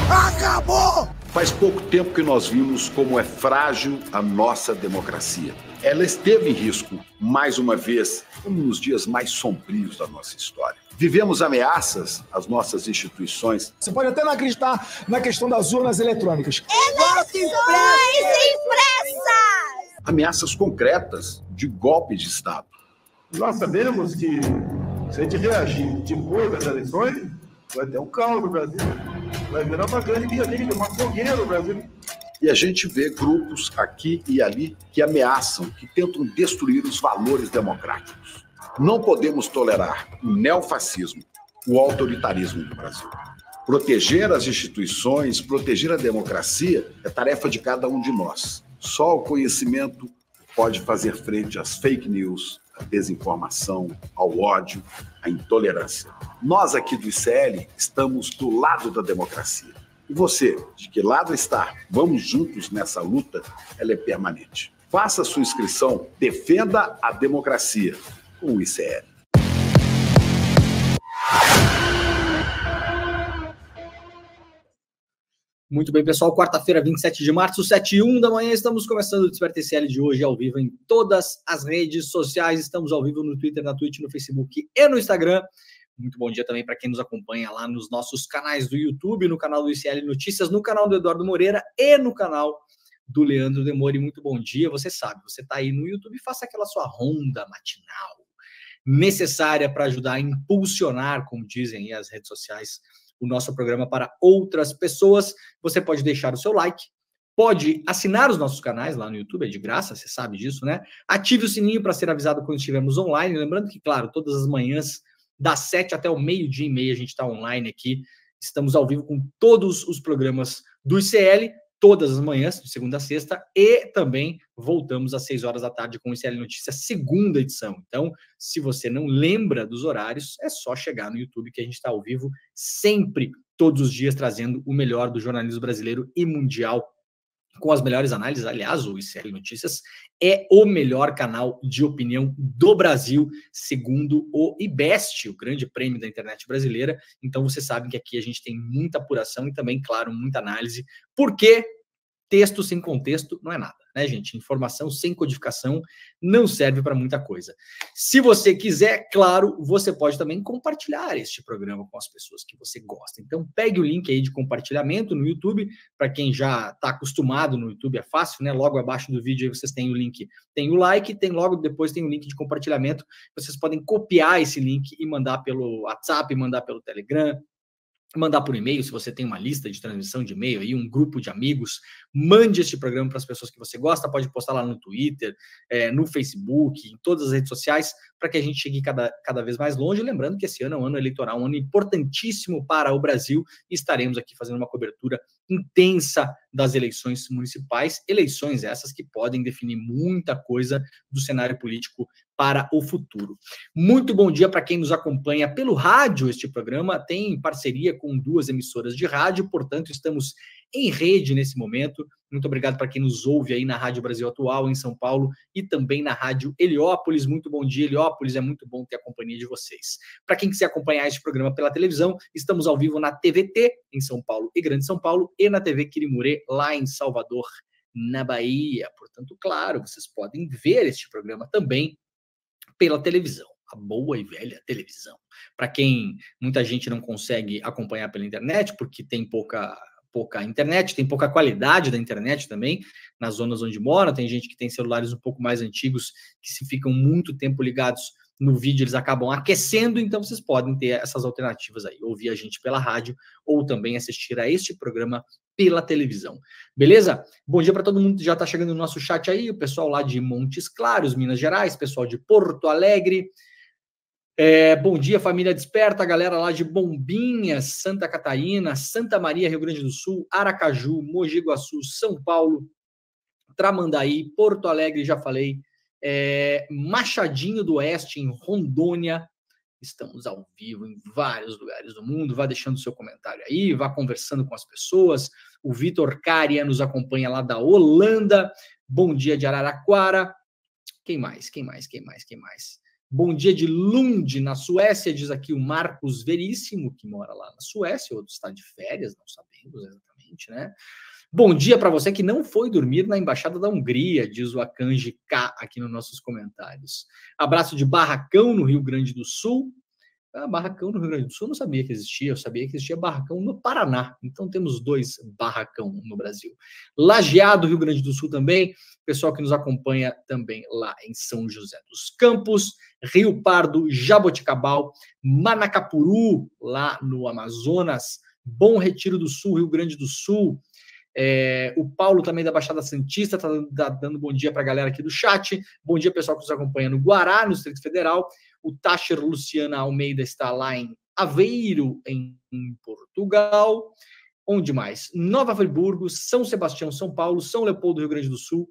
Acabou! Faz pouco tempo que nós vimos como é frágil a nossa democracia. Ela esteve em risco, mais uma vez, como nos dias mais sombrios da nossa história. Vivemos ameaças às nossas instituições. Você pode até não acreditar na questão das urnas eletrônicas. Eleições impressas! Ameaças concretas de golpe de Estado. Nós sabemos que, se a gente reagir depois das eleições, vai ter um caos no Brasil. Vai virar uma grande guerrilha, uma fogueira no Brasil. E a gente vê grupos aqui e ali que ameaçam, que tentam destruir os valores democráticos. Não podemos tolerar o neofascismo, o autoritarismo no Brasil. Proteger as instituições, proteger a democracia é tarefa de cada um de nós. Só o conhecimento pode fazer frente às fake news, à desinformação, ao ódio, à intolerância. Nós aqui do ICL estamos do lado da democracia. E você, de que lado está? Vamos juntos nessa luta, ela é permanente. Faça sua inscrição, defenda a democracia com o ICL. Muito bem, pessoal. Quarta-feira, 27 de março, 7h01 da manhã. Estamos começando o Desperta ICL de hoje ao vivo em todas as redes sociais. Estamos ao vivo no Twitter, na Twitch, no Facebook e no Instagram. Muito bom dia também para quem nos acompanha lá nos nossos canais do YouTube, no canal do ICL Notícias, no canal do Eduardo Moreira e no canal do Leandro Demori. Muito bom dia. Você sabe, você está aí no YouTube, faça aquela sua ronda matinal necessária para ajudar a impulsionar, como dizem aí as redes sociais, o nosso programa para outras pessoas. Você pode deixar o seu like, pode assinar os nossos canais lá no YouTube, é de graça, você sabe disso, né? Ative o sininho para ser avisado quando estivermos online. Lembrando que, claro, todas as manhãs, das 7 até o meio-dia e meia, a gente está online aqui. Estamos ao vivo com todos os programas do ICL, todas as manhãs, de segunda a sexta, e também voltamos às 6 horas da tarde com o ICL Notícias, segunda edição. Então, se você não lembra dos horários, é só chegar no YouTube que a gente está ao vivo sempre, todos os dias, trazendo o melhor do jornalismo brasileiro e mundial, com as melhores análises. Aliás, o ICL Notícias é o melhor canal de opinião do Brasil, segundo o IBEST, o grande prêmio da internet brasileira. Então, vocês sabem que aqui a gente tem muita apuração e também, claro, muita análise, porque texto sem contexto não é nada, né, gente? Informação sem codificação não serve para muita coisa. Se você quiser, claro, você pode também compartilhar este programa com as pessoas que você gosta. Então, pegue o link aí de compartilhamento no YouTube. Para quem já está acostumado no YouTube, é fácil, né? Logo abaixo do vídeo aí vocês têm o link, tem o like, tem logo depois tem o link de compartilhamento. Vocês podem copiar esse link e mandar pelo WhatsApp, mandar pelo Telegram, mandar por e-mail. Se você tem uma lista de transmissão de e-mail aí, um grupo de amigos, mande este programa para as pessoas que você gosta. Pode postar lá no Twitter, no Facebook, em todas as redes sociais, para que a gente chegue cada vez mais longe. Lembrando que esse ano é um ano eleitoral, um ano importantíssimo para o Brasil, e estaremos aqui fazendo uma cobertura intensa das eleições municipais, eleições essas que podem definir muita coisa do cenário político para o futuro. Muito bom dia para quem nos acompanha pelo rádio. Este programa tem parceria com 2 emissoras de rádio, portanto, estamos em rede nesse momento. Muito obrigado para quem nos ouve aí na Rádio Brasil Atual, em São Paulo, e também na Rádio Heliópolis. Muito bom dia, Heliópolis. É muito bom ter a companhia de vocês. Para quem quiser acompanhar este programa pela televisão, estamos ao vivo na TVT, em São Paulo e Grande São Paulo, e na TV Quirimurê, lá em Salvador, na Bahia. Portanto, claro, vocês podem ver este programa também pela televisão, a boa e velha televisão. Para quem muita gente não consegue acompanhar pela internet, porque tem pouca internet, tem pouca qualidade da internet também, nas zonas onde mora, tem gente que tem celulares um pouco mais antigos, que se ficam muito tempo ligados no vídeo, eles acabam aquecendo. Então vocês podem ter essas alternativas aí, ouvir a gente pela rádio ou também assistir a este programa pela televisão. Beleza? Bom dia para todo mundo que já está chegando no nosso chat aí, o pessoal lá de Montes Claros, Minas Gerais, pessoal de Porto Alegre. Bom dia, família Desperta, galera lá de Bombinhas, Santa Catarina, Santa Maria, Rio Grande do Sul, Aracaju, Mogi Guaçu, São Paulo, Tramandaí, Porto Alegre, já falei, Machadinho do Oeste, em Rondônia. Estamos ao vivo em vários lugares do mundo. Vá deixando seu comentário aí, vá conversando com as pessoas. O Vitor Caria nos acompanha lá da Holanda. Bom dia de Araraquara. Quem mais? Bom dia de Lund, na Suécia, diz aqui o Marcos Veríssimo, que mora lá na Suécia, outro está de férias, não sabemos exatamente, né? Bom dia para você que não foi dormir na Embaixada da Hungria, diz o Akanji K aqui nos nossos comentários. Abraço de Barracão, no Rio Grande do Sul. Barracão no Rio Grande do Sul eu não sabia que existia, eu sabia que existia Barracão no Paraná, então temos 2 Barracão no Brasil. Lajeado, Rio Grande do Sul também, pessoal que nos acompanha também lá em São José dos Campos, Rio Pardo, Jaboticabal, Manacapuru, lá no Amazonas, Bom Retiro do Sul, Rio Grande do Sul. O Paulo também da Baixada Santista está dando bom dia para a galera aqui do chat. Bom dia, pessoal que nos acompanha no Guará, no Distrito Federal. O Tasher Luciana Almeida está lá em Aveiro, em Portugal. Onde mais? Nova Friburgo, São Sebastião, São Paulo, São Leopoldo, Rio Grande do Sul,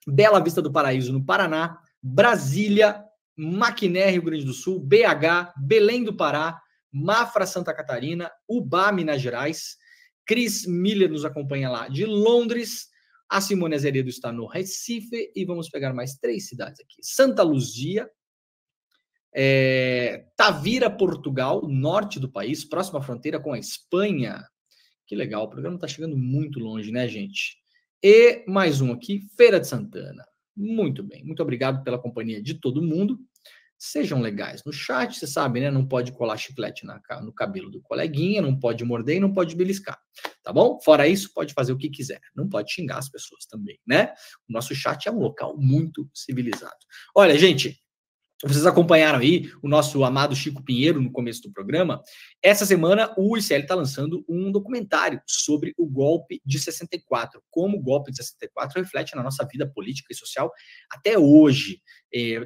Bela Vista do Paraíso, no Paraná, Brasília, Maquiné, Rio Grande do Sul, BH, Belém do Pará, Mafra, Santa Catarina, Ubá, Minas Gerais. Cris Miller nos acompanha lá de Londres. A Simone Azeredo está no Recife. E vamos pegar mais 3 cidades aqui. Santa Luzia, Tavira, Portugal, norte do país, próxima fronteira com a Espanha. Que legal, o programa está chegando muito longe, né, gente? E mais um aqui, Feira de Santana. Muito bem, muito obrigado pela companhia de todo mundo. Sejam legais no chat, você sabe, né? Não pode colar chiclete no cabelo do coleguinha, não pode morder e não pode beliscar, tá bom? Fora isso, pode fazer o que quiser, não pode xingar as pessoas também, né? O nosso chat é um local muito civilizado. Olha, gente, vocês acompanharam aí o nosso amado Chico Pinheiro no começo do programa. Essa semana o ICL está lançando um documentário sobre o golpe de 64, como o golpe de 64 reflete na nossa vida política e social até hoje.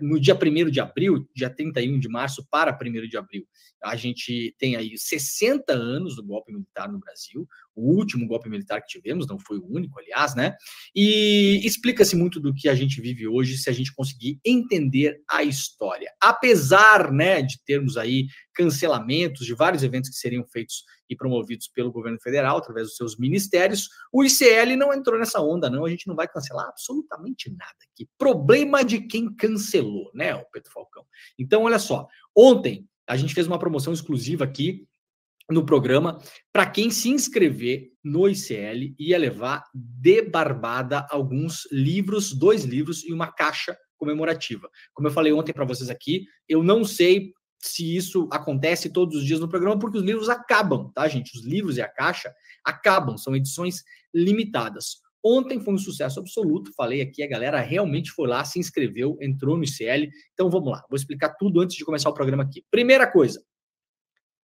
No dia 1º de abril, dia 31 de março para 1º de abril, a gente tem aí 60 anos do golpe militar no Brasil, o último golpe militar que tivemos, não foi o único, aliás, né? E explica-se muito do que a gente vive hoje se a gente conseguir entender a história. Apesar, né, de termos aí cancelamentos de vários eventos que seriam feitos e promovidos pelo governo federal, através dos seus ministérios, o ICL não entrou nessa onda, não. A gente não vai cancelar absolutamente nada aqui. Problema de quem cancelou, né, o Pedro Falcão? Então, olha só, ontem a gente fez uma promoção exclusiva aqui no programa, para quem se inscrever no ICL, ia levar de barbada alguns livros, 2 livros e uma caixa comemorativa. Como eu falei ontem para vocês aqui, eu não sei se isso acontece todos os dias no programa, porque os livros acabam, tá, gente? Os livros e a caixa acabam, são edições limitadas. Ontem foi um sucesso absoluto, falei aqui, a galera realmente foi lá, se inscreveu, entrou no ICL. Então vamos lá, vou explicar tudo antes de começar o programa aqui. Primeira coisa,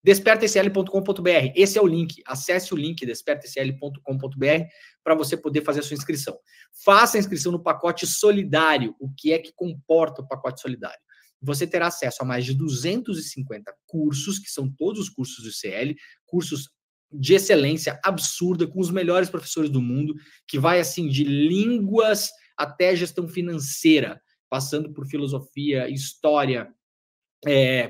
despertaicl.com.br, esse é o link, acesse o link despertaicl.com.br para você poder fazer a sua inscrição. Faça a inscrição no pacote solidário. O que é que comporta o pacote solidário? Você terá acesso a mais de 250 cursos, que são todos os cursos do ICL, cursos de excelência absurda, com os melhores professores do mundo, que vai assim de línguas até gestão financeira, passando por filosofia, história,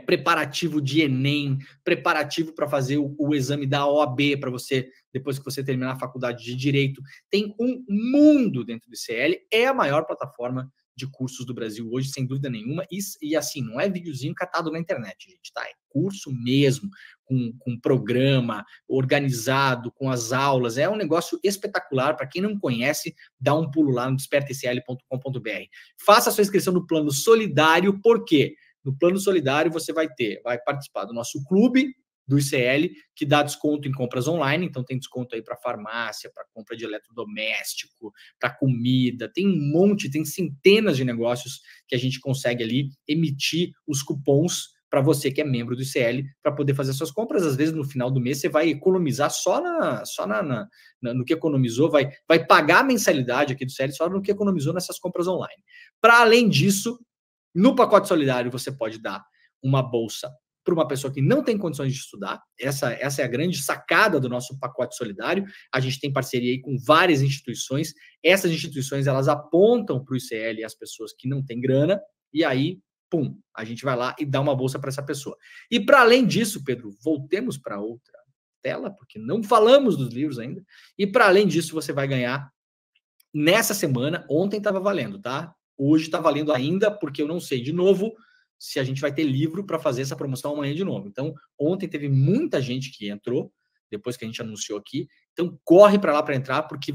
preparativo de Enem, preparativo para fazer o exame da OAB, para você, depois que você terminar a faculdade de Direito. Tem um mundo dentro do ICL, é a maior plataforma de cursos do Brasil hoje, sem dúvida nenhuma, e assim, não é videozinho catado na internet, gente, tá? É curso mesmo, com programa organizado, com as aulas, é um negócio espetacular. Para quem não conhece, dá um pulo lá no despertaicl.com.br. Faça a sua inscrição no plano solidário, por quê? No plano solidário você vai participar do nosso clube do ICL, que dá desconto em compras online, então tem desconto aí para farmácia, para compra de eletrodoméstico, para comida, tem um monte, tem centenas de negócios que a gente consegue ali emitir os cupons para você que é membro do ICL, para poder fazer suas compras. Às vezes no final do mês você vai economizar no que economizou, vai pagar a mensalidade aqui do ICL só no que economizou nessas compras online. Para além disso, no pacote solidário você pode dar uma bolsa para uma pessoa que não tem condições de estudar. Essa é a grande sacada do nosso pacote solidário. A gente tem parceria aí com várias instituições. Essas instituições, elas apontam para o ICL as pessoas que não têm grana, e aí, pum, a gente vai lá e dá uma bolsa para essa pessoa. E para além disso, Pedro, voltemos para outra tela, porque não falamos dos livros ainda, e para além disso, você vai ganhar nessa semana. Ontem estava valendo, tá? Hoje está valendo ainda, porque eu não sei, de novo, se a gente vai ter livro para fazer essa promoção amanhã de novo. Então, ontem teve muita gente que entrou, depois que a gente anunciou aqui. Então, corre para lá para entrar, porque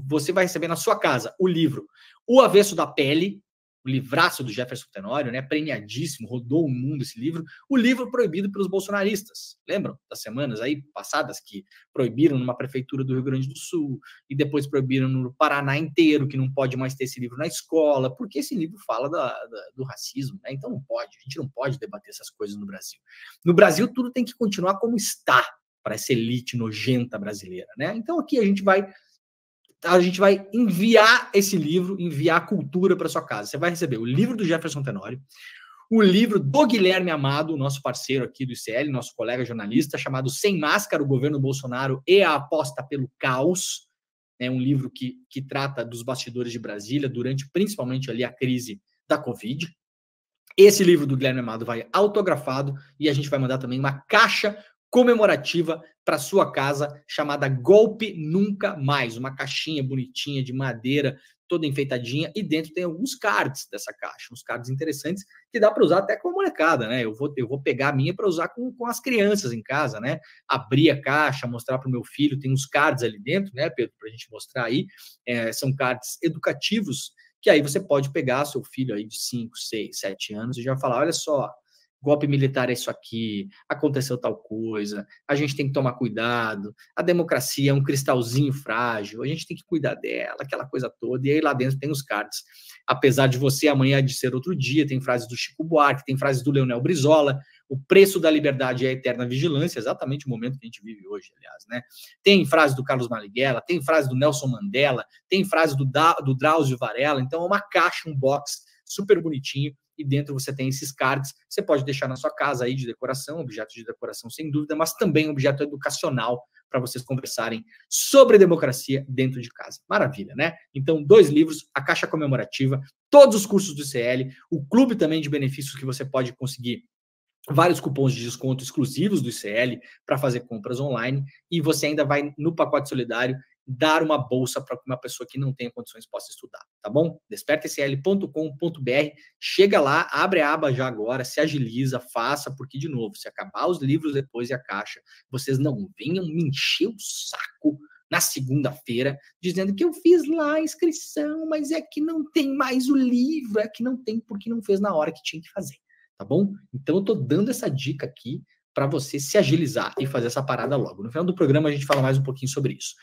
você vai receber na sua casa o livro O Avesso da Pele, o livraço do Jefferson Tenório, né? Premiadíssimo, rodou o mundo esse livro. O livro proibido pelos bolsonaristas. Lembram das semanas aí passadas que proibiram numa prefeitura do Rio Grande do Sul e depois proibiram no Paraná inteiro, que não pode mais ter esse livro na escola, porque esse livro fala do racismo, né? Então não pode, a gente não pode debater essas coisas no Brasil. No Brasil tudo tem que continuar como está para essa elite nojenta brasileira, né? Então aqui a gente vai enviar esse livro, enviar cultura para sua casa. Você vai receber o livro do Jefferson Tenório, o livro do Guilherme Amado, nosso parceiro aqui do ICL, nosso colega jornalista, chamado Sem Máscara, o Governo Bolsonaro e a Aposta pelo Caos, né, um livro que trata dos bastidores de Brasília, durante principalmente ali a crise da Covid. Esse livro do Guilherme Amado vai autografado e a gente vai mandar também uma caixa comemorativa para sua casa, chamada Golpe Nunca Mais, uma caixinha bonitinha de madeira, toda enfeitadinha, e dentro tem alguns cards dessa caixa, uns cards interessantes que dá para usar até com a molecada, né? Eu vou pegar a minha para usar com as crianças em casa, né? Abrir a caixa, mostrar para o meu filho, tem uns cards ali dentro, né, Pedro, para a gente mostrar aí, são cards educativos, que aí você pode pegar seu filho aí de 5, 6, 7 anos e já falar, olha só, golpe militar é isso aqui, aconteceu tal coisa, a gente tem que tomar cuidado, a democracia é um cristalzinho frágil, a gente tem que cuidar dela, aquela coisa toda, e aí lá dentro tem os cards. Apesar de você, amanhã de ser outro dia, tem frases do Chico Buarque, tem frases do Leonel Brizola, o preço da liberdade é a eterna vigilância, exatamente o momento que a gente vive hoje, aliás, né? Tem frase do Carlos Marighella, tem frase do Nelson Mandela, tem frase do Drauzio Varela, então é uma caixa, um box super bonitinho, e dentro você tem esses cards, você pode deixar na sua casa aí de decoração, objeto de decoração sem dúvida, mas também objeto educacional para vocês conversarem sobre democracia dentro de casa. Maravilha, né? Então, 2 livros, a caixa comemorativa, todos os cursos do ICL, o clube também de benefícios que você pode conseguir vários cupons de desconto exclusivos do ICL para fazer compras online, e você ainda vai, no pacote solidário, dar uma bolsa para uma pessoa que não tenha condições possa estudar, tá bom? despertaecl.com.br, chega lá, abre a aba já agora, se agiliza, faça, porque, de novo, se acabar os livros depois e a caixa, vocês não venham me encher o saco na segunda-feira, dizendo que eu fiz lá a inscrição, mas é que não tem mais o livro, é que não tem porque não fez na hora que tinha que fazer, tá bom? Então eu tô dando essa dica aqui para você se agilizar e fazer essa parada logo. No final do programa a gente fala mais um pouquinho sobre isso.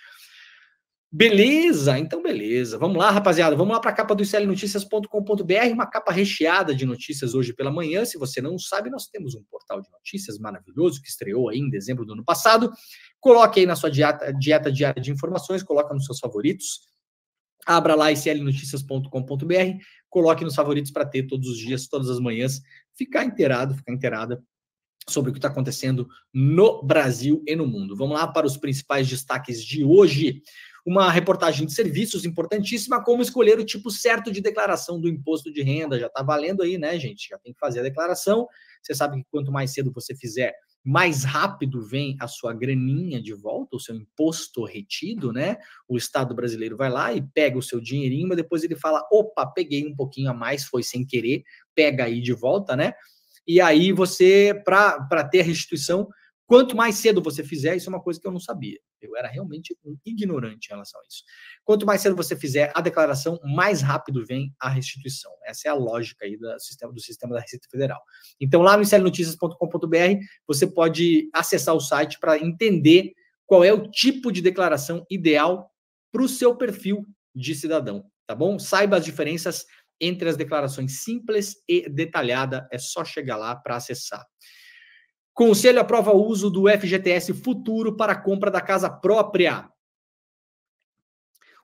Beleza? Então beleza. Vamos lá, rapaziada. Vamos lá para a capa do iclnoticias.com.br, uma capa recheada de notícias hoje pela manhã. Se você não sabe, nós temos um portal de notícias maravilhoso que estreou aí em dezembro do ano passado. Coloque aí na sua dieta diária de informações, coloca nos seus favoritos. Abra lá iclnoticias.com.br, coloque nos favoritos para ter todos os dias, todas as manhãs, ficar inteirada sobre o que está acontecendo no Brasil e no mundo. Vamos lá para os principais destaques de hoje. Uma reportagem de serviços importantíssima, como escolher o tipo certo de declaração do imposto de renda. Já está valendo aí, né, gente? Já tem que fazer a declaração. Você sabe que quanto mais cedo você fizer, mais rápido vem a sua graninha de volta, o seu imposto retido, né? O Estado brasileiro vai lá e pega o seu dinheirinho, mas depois ele fala, opa, peguei um pouquinho a mais, foi sem querer, pega aí de volta, né? E aí você, para ter a restituição, quanto mais cedo você fizer, isso é uma coisa que eu não sabia. Eu era realmente um ignorante em relação a isso. Quanto mais cedo você fizer a declaração, mais rápido vem a restituição. Essa é a lógica aí do sistema da Receita Federal. Então, lá no iclnoticias.com.br, você pode acessar o site para entender qual é o tipo de declaração ideal para o seu perfil de cidadão, tá bom? Saiba as diferenças entre as declarações simples e detalhada, é só chegar lá para acessar. Conselho aprova o uso do FGTS Futuro para a compra da casa própria.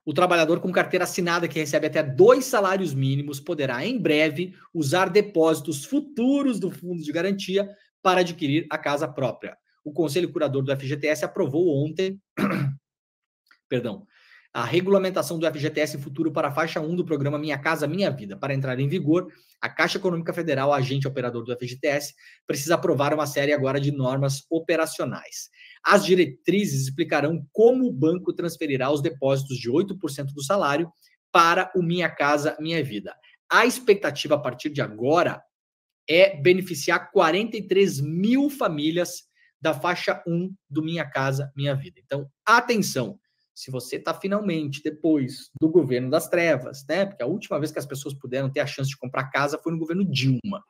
O trabalhador com carteira assinada que recebe até 2 salários mínimos poderá, em breve, usar depósitos futuros do Fundo de Garantia para adquirir a casa própria. O Conselho Curador do FGTS aprovou ontem a regulamentação do FGTS Futuro para a faixa 1 do programa Minha Casa Minha Vida. Para entrar em vigor, a Caixa Econômica Federal, agente operador do FGTS, precisa aprovar uma série agora de normas operacionais. As diretrizes explicarão como o banco transferirá os depósitos de 8% do salário para o Minha Casa Minha Vida. A expectativa a partir de agora é beneficiar 43 mil famílias da faixa 1 do Minha Casa Minha Vida. Então, atenção! Se você está finalmente, depois do governo das trevas, né? Porque a última vez que as pessoas puderam ter a chance de comprar casa foi no governo Dilma,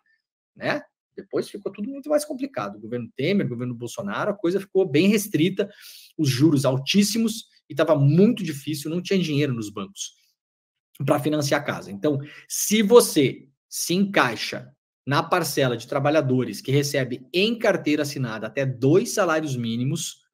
né? Depois ficou tudo muito mais complicado. O governo Temer, o governo Bolsonaro, a coisa ficou bem restrita, os juros altíssimos e estava muito difícil, não tinha dinheiro nos bancos para financiar a casa. Então, se você se encaixa na parcela de trabalhadores que recebe em carteira assinada até 2 salários mínimos,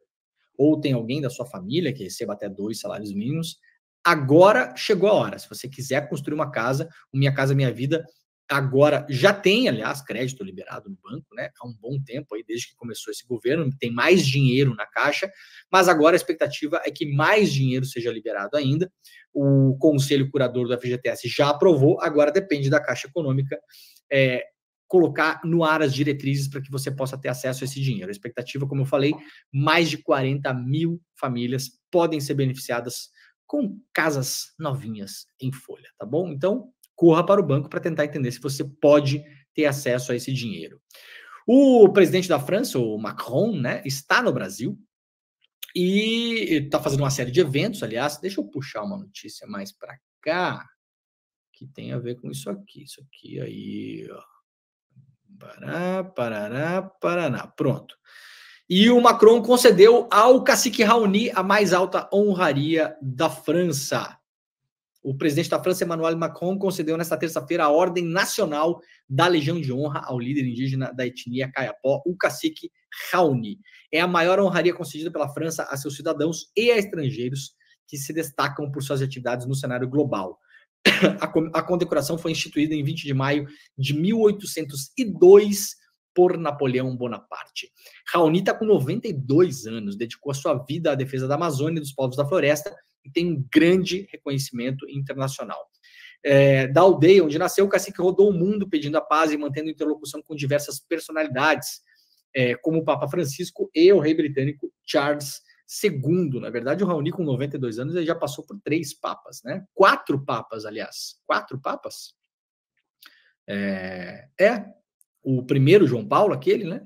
ou tem alguém da sua família que receba até 2 salários mínimos, agora chegou a hora. Se você quiser construir uma casa, o Minha Casa Minha Vida agora já tem, aliás, crédito liberado no banco, né? Há um bom tempo aí, desde que começou esse governo, tem mais dinheiro na Caixa, mas agora a expectativa é que mais dinheiro seja liberado ainda. O Conselho Curador do FGTS já aprovou, agora depende da Caixa Econômica colocar no ar as diretrizes para que você possa ter acesso a esse dinheiro. A expectativa, como eu falei, mais de 40 mil famílias podem ser beneficiadas com casas novinhas em folha, tá bom? Então, corra para o banco para tentar entender se você pode ter acesso a esse dinheiro. O presidente da França, o Macron, né, está no Brasil e está fazendo uma série de eventos, aliás. Deixa eu puxar uma notícia mais para cá, que tem a ver com isso aqui aí, ó. Paraná. Pronto. E o Macron concedeu ao cacique Raoni a mais alta honraria da França. O presidente da França, Emmanuel Macron, concedeu nesta terça-feira a Ordem Nacional da Legião de Honra ao líder indígena da etnia Kayapó, o cacique Raoni. É a maior honraria concedida pela França a seus cidadãos e a estrangeiros que se destacam por suas atividades no cenário global. A condecoração foi instituída em 20 de maio de 1802 por Napoleão Bonaparte. Raoni está com 92 anos, dedicou a sua vida à defesa da Amazônia e dos povos da floresta e tem um grande reconhecimento internacional. Da aldeia onde nasceu, o cacique rodou o mundo pedindo a paz e mantendo interlocução com diversas personalidades, como o Papa Francisco e o rei britânico Charles II. Na verdade, o Raoni, com 92 anos, ele já passou por 3 papas, né? 4 papas, aliás. 4 papas? O primeiro, João Paulo, aquele, né?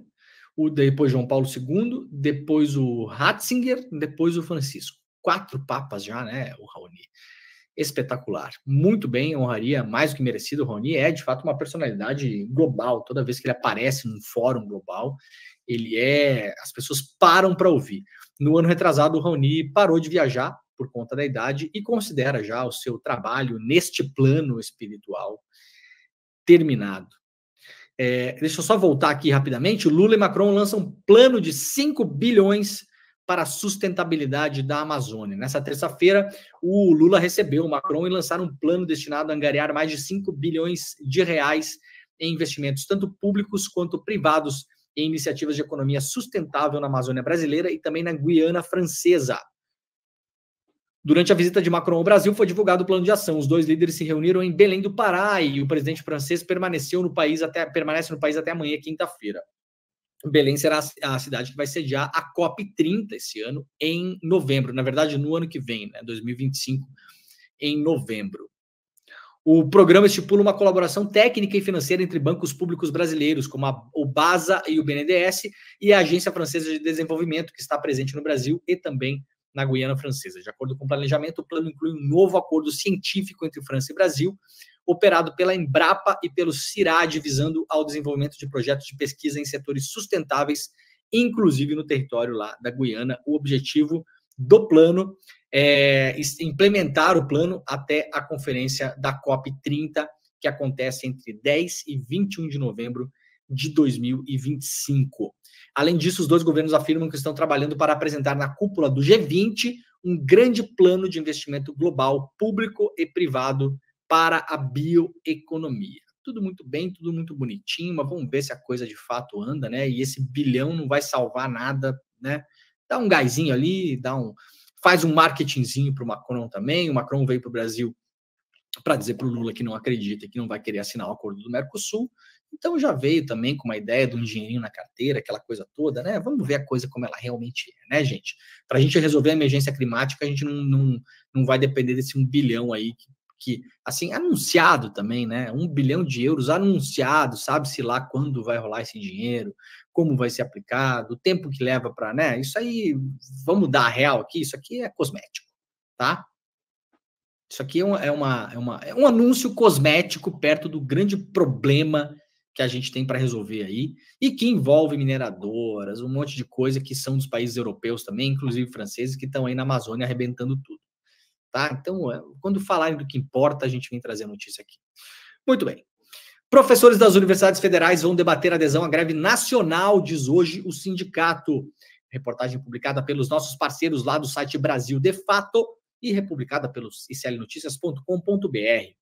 Depois João Paulo II, depois o Ratzinger, depois o Francisco. 4 papas já, né, o Raoni. Espetacular. Muito bem, honraria mais do que merecido. O Raoni é, de fato, uma personalidade global. Toda vez que ele aparece num fórum global, as pessoas param para ouvir. No ano retrasado, o Raoni parou de viajar por conta da idade e considera já o seu trabalho neste plano espiritual terminado. Deixa eu só voltar aqui rapidamente. O Lula e Macron lançam um plano de 5 bilhões para a sustentabilidade da Amazônia. Nessa terça-feira, o Lula recebeu o Macron e lançaram um plano destinado a angariar mais de 5 bilhões de reais em investimentos, tanto públicos quanto privados, em iniciativas de economia sustentável na Amazônia brasileira e também na Guiana Francesa. Durante a visita de Macron ao Brasil, foi divulgado o plano de ação. Os 2 líderes se reuniram em Belém do Pará e o presidente francês permanece no país até amanhã, quinta-feira. Belém será a cidade que vai sediar a COP30 esse ano, em novembro. Na verdade, no ano que vem, né, 2025, em novembro. O programa estipula uma colaboração técnica e financeira entre bancos públicos brasileiros, como o BASA e o BNDES, e a Agência Francesa de Desenvolvimento, que está presente no Brasil e também na Guiana Francesa. De acordo com o planejamento, o plano inclui um novo acordo científico entre França e Brasil, operado pela Embrapa e pelo CIRAD, visando ao desenvolvimento de projetos de pesquisa em setores sustentáveis, inclusive no território lá da Guiana. O objetivo do plano é implementar o plano até a conferência da COP30, que acontece entre 10 e 21 de novembro de 2025. Além disso, os 2 governos afirmam que estão trabalhando para apresentar na cúpula do G20 um grande plano de investimento global, público e privado, para a bioeconomia. tudo muito bem, tudo muito bonitinho, mas vamos ver se a coisa de fato anda, né? E esse bilhão não vai salvar nada, né? Dá um gásinho ali, faz um marketingzinho para o Macron também. O Macron veio para o Brasil para dizer para o Lula que não acredita, que não vai querer assinar o acordo do Mercosul. Então já veio também com uma ideia de um dinheirinho na carteira, aquela coisa toda, né? Vamos ver a coisa como ela realmente é, né, gente? Para a gente resolver a emergência climática, a gente não vai depender desse 1 bilhão aí que, assim, anunciado também, né? 1 bilhão de euros anunciado, sabe-se lá quando vai rolar esse dinheiro, como vai ser aplicado, o tempo que leva para, né? Isso aí, vamos dar a real aqui, isso aqui é cosmético, tá? Isso aqui é um anúncio cosmético perto do grande problema que a gente tem para resolver aí, e que envolve mineradoras, um monte de coisa que são dos países europeus também, inclusive franceses, que estão aí na Amazônia arrebentando tudo. Tá? Então, quando falarem do que importa, a gente vem trazer a notícia aqui. Muito bem. Professores das universidades federais vão debater adesão à greve nacional, diz hoje o sindicato. Reportagem publicada pelos nossos parceiros lá do site Brasil de Fato e republicada pelos iclnoticias.com.br.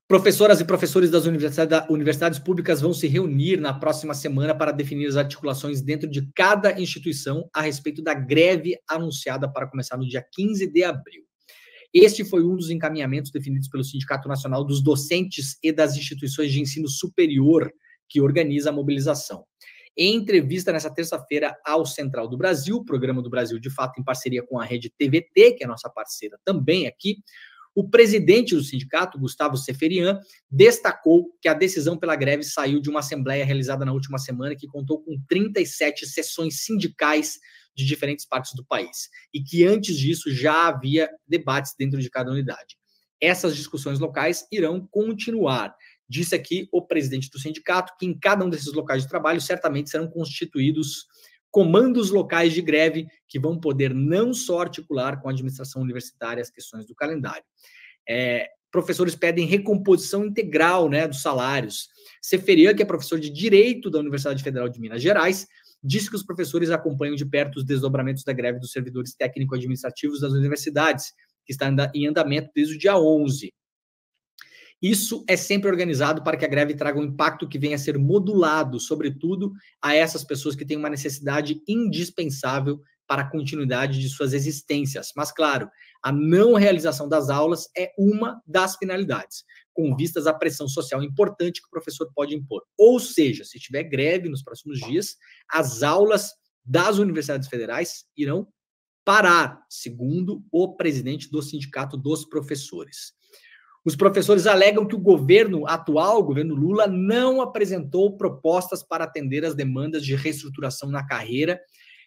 Professoras e professores das universidades públicas vão se reunir na próxima semana para definir as articulações dentro de cada instituição a respeito da greve anunciada para começar no dia 15 de abril. Este foi um dos encaminhamentos definidos pelo Sindicato Nacional dos Docentes e das Instituições de Ensino Superior, que organiza a mobilização. Em entrevista nessa terça-feira ao Central do Brasil, programa do Brasil de Fato em parceria com a rede TVT, que é a nossa parceira também aqui, o presidente do sindicato, Gustavo Seferian, destacou que a decisão pela greve saiu de uma assembleia realizada na última semana que contou com 37 sessões sindicais de diferentes partes do país e que antes disso já havia debates dentro de cada unidade. Essas discussões locais irão continuar. Disse aqui o presidente do sindicato que em cada um desses locais de trabalho certamente serão constituídos comandos locais de greve que vão poder não só articular com a administração universitária as questões do calendário. Professores pedem recomposição integral, né, dos salários. Seferian, que é professor de Direito da Universidade Federal de Minas Gerais, disse que os professores acompanham de perto os desdobramentos da greve dos servidores técnico-administrativos das universidades, que está em andamento desde o dia 11. Isso é sempre organizado para que a greve traga um impacto que venha a ser modulado, sobretudo a essas pessoas que têm uma necessidade indispensável para a continuidade de suas existências. Mas, claro, a não realização das aulas é uma das finalidades, com vistas à pressão social importante que o professor pode impor. Ou seja, se tiver greve nos próximos dias, as aulas das universidades federais irão parar, segundo o presidente do Sindicato dos Professores. Os professores alegam que o governo atual, o governo Lula, não apresentou propostas para atender às demandas de reestruturação na carreira,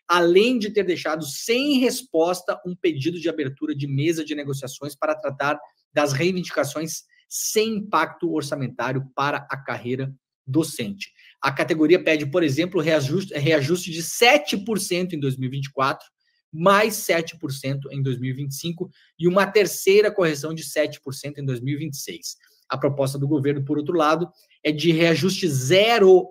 além de ter deixado sem resposta um pedido de abertura de mesa de negociações para tratar das reivindicações sem impacto orçamentário para a carreira docente. A categoria pede, por exemplo, reajuste de 7% em 2024, mais 7% em 2025 e uma terceira correção de 7% em 2026. A proposta do governo, por outro lado, é de reajuste zero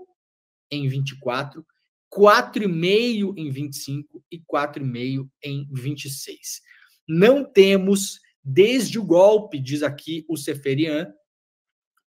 em 24, 4,5% em 25 e 4,5% em 26. Não temos, desde o golpe, diz aqui o Seferian,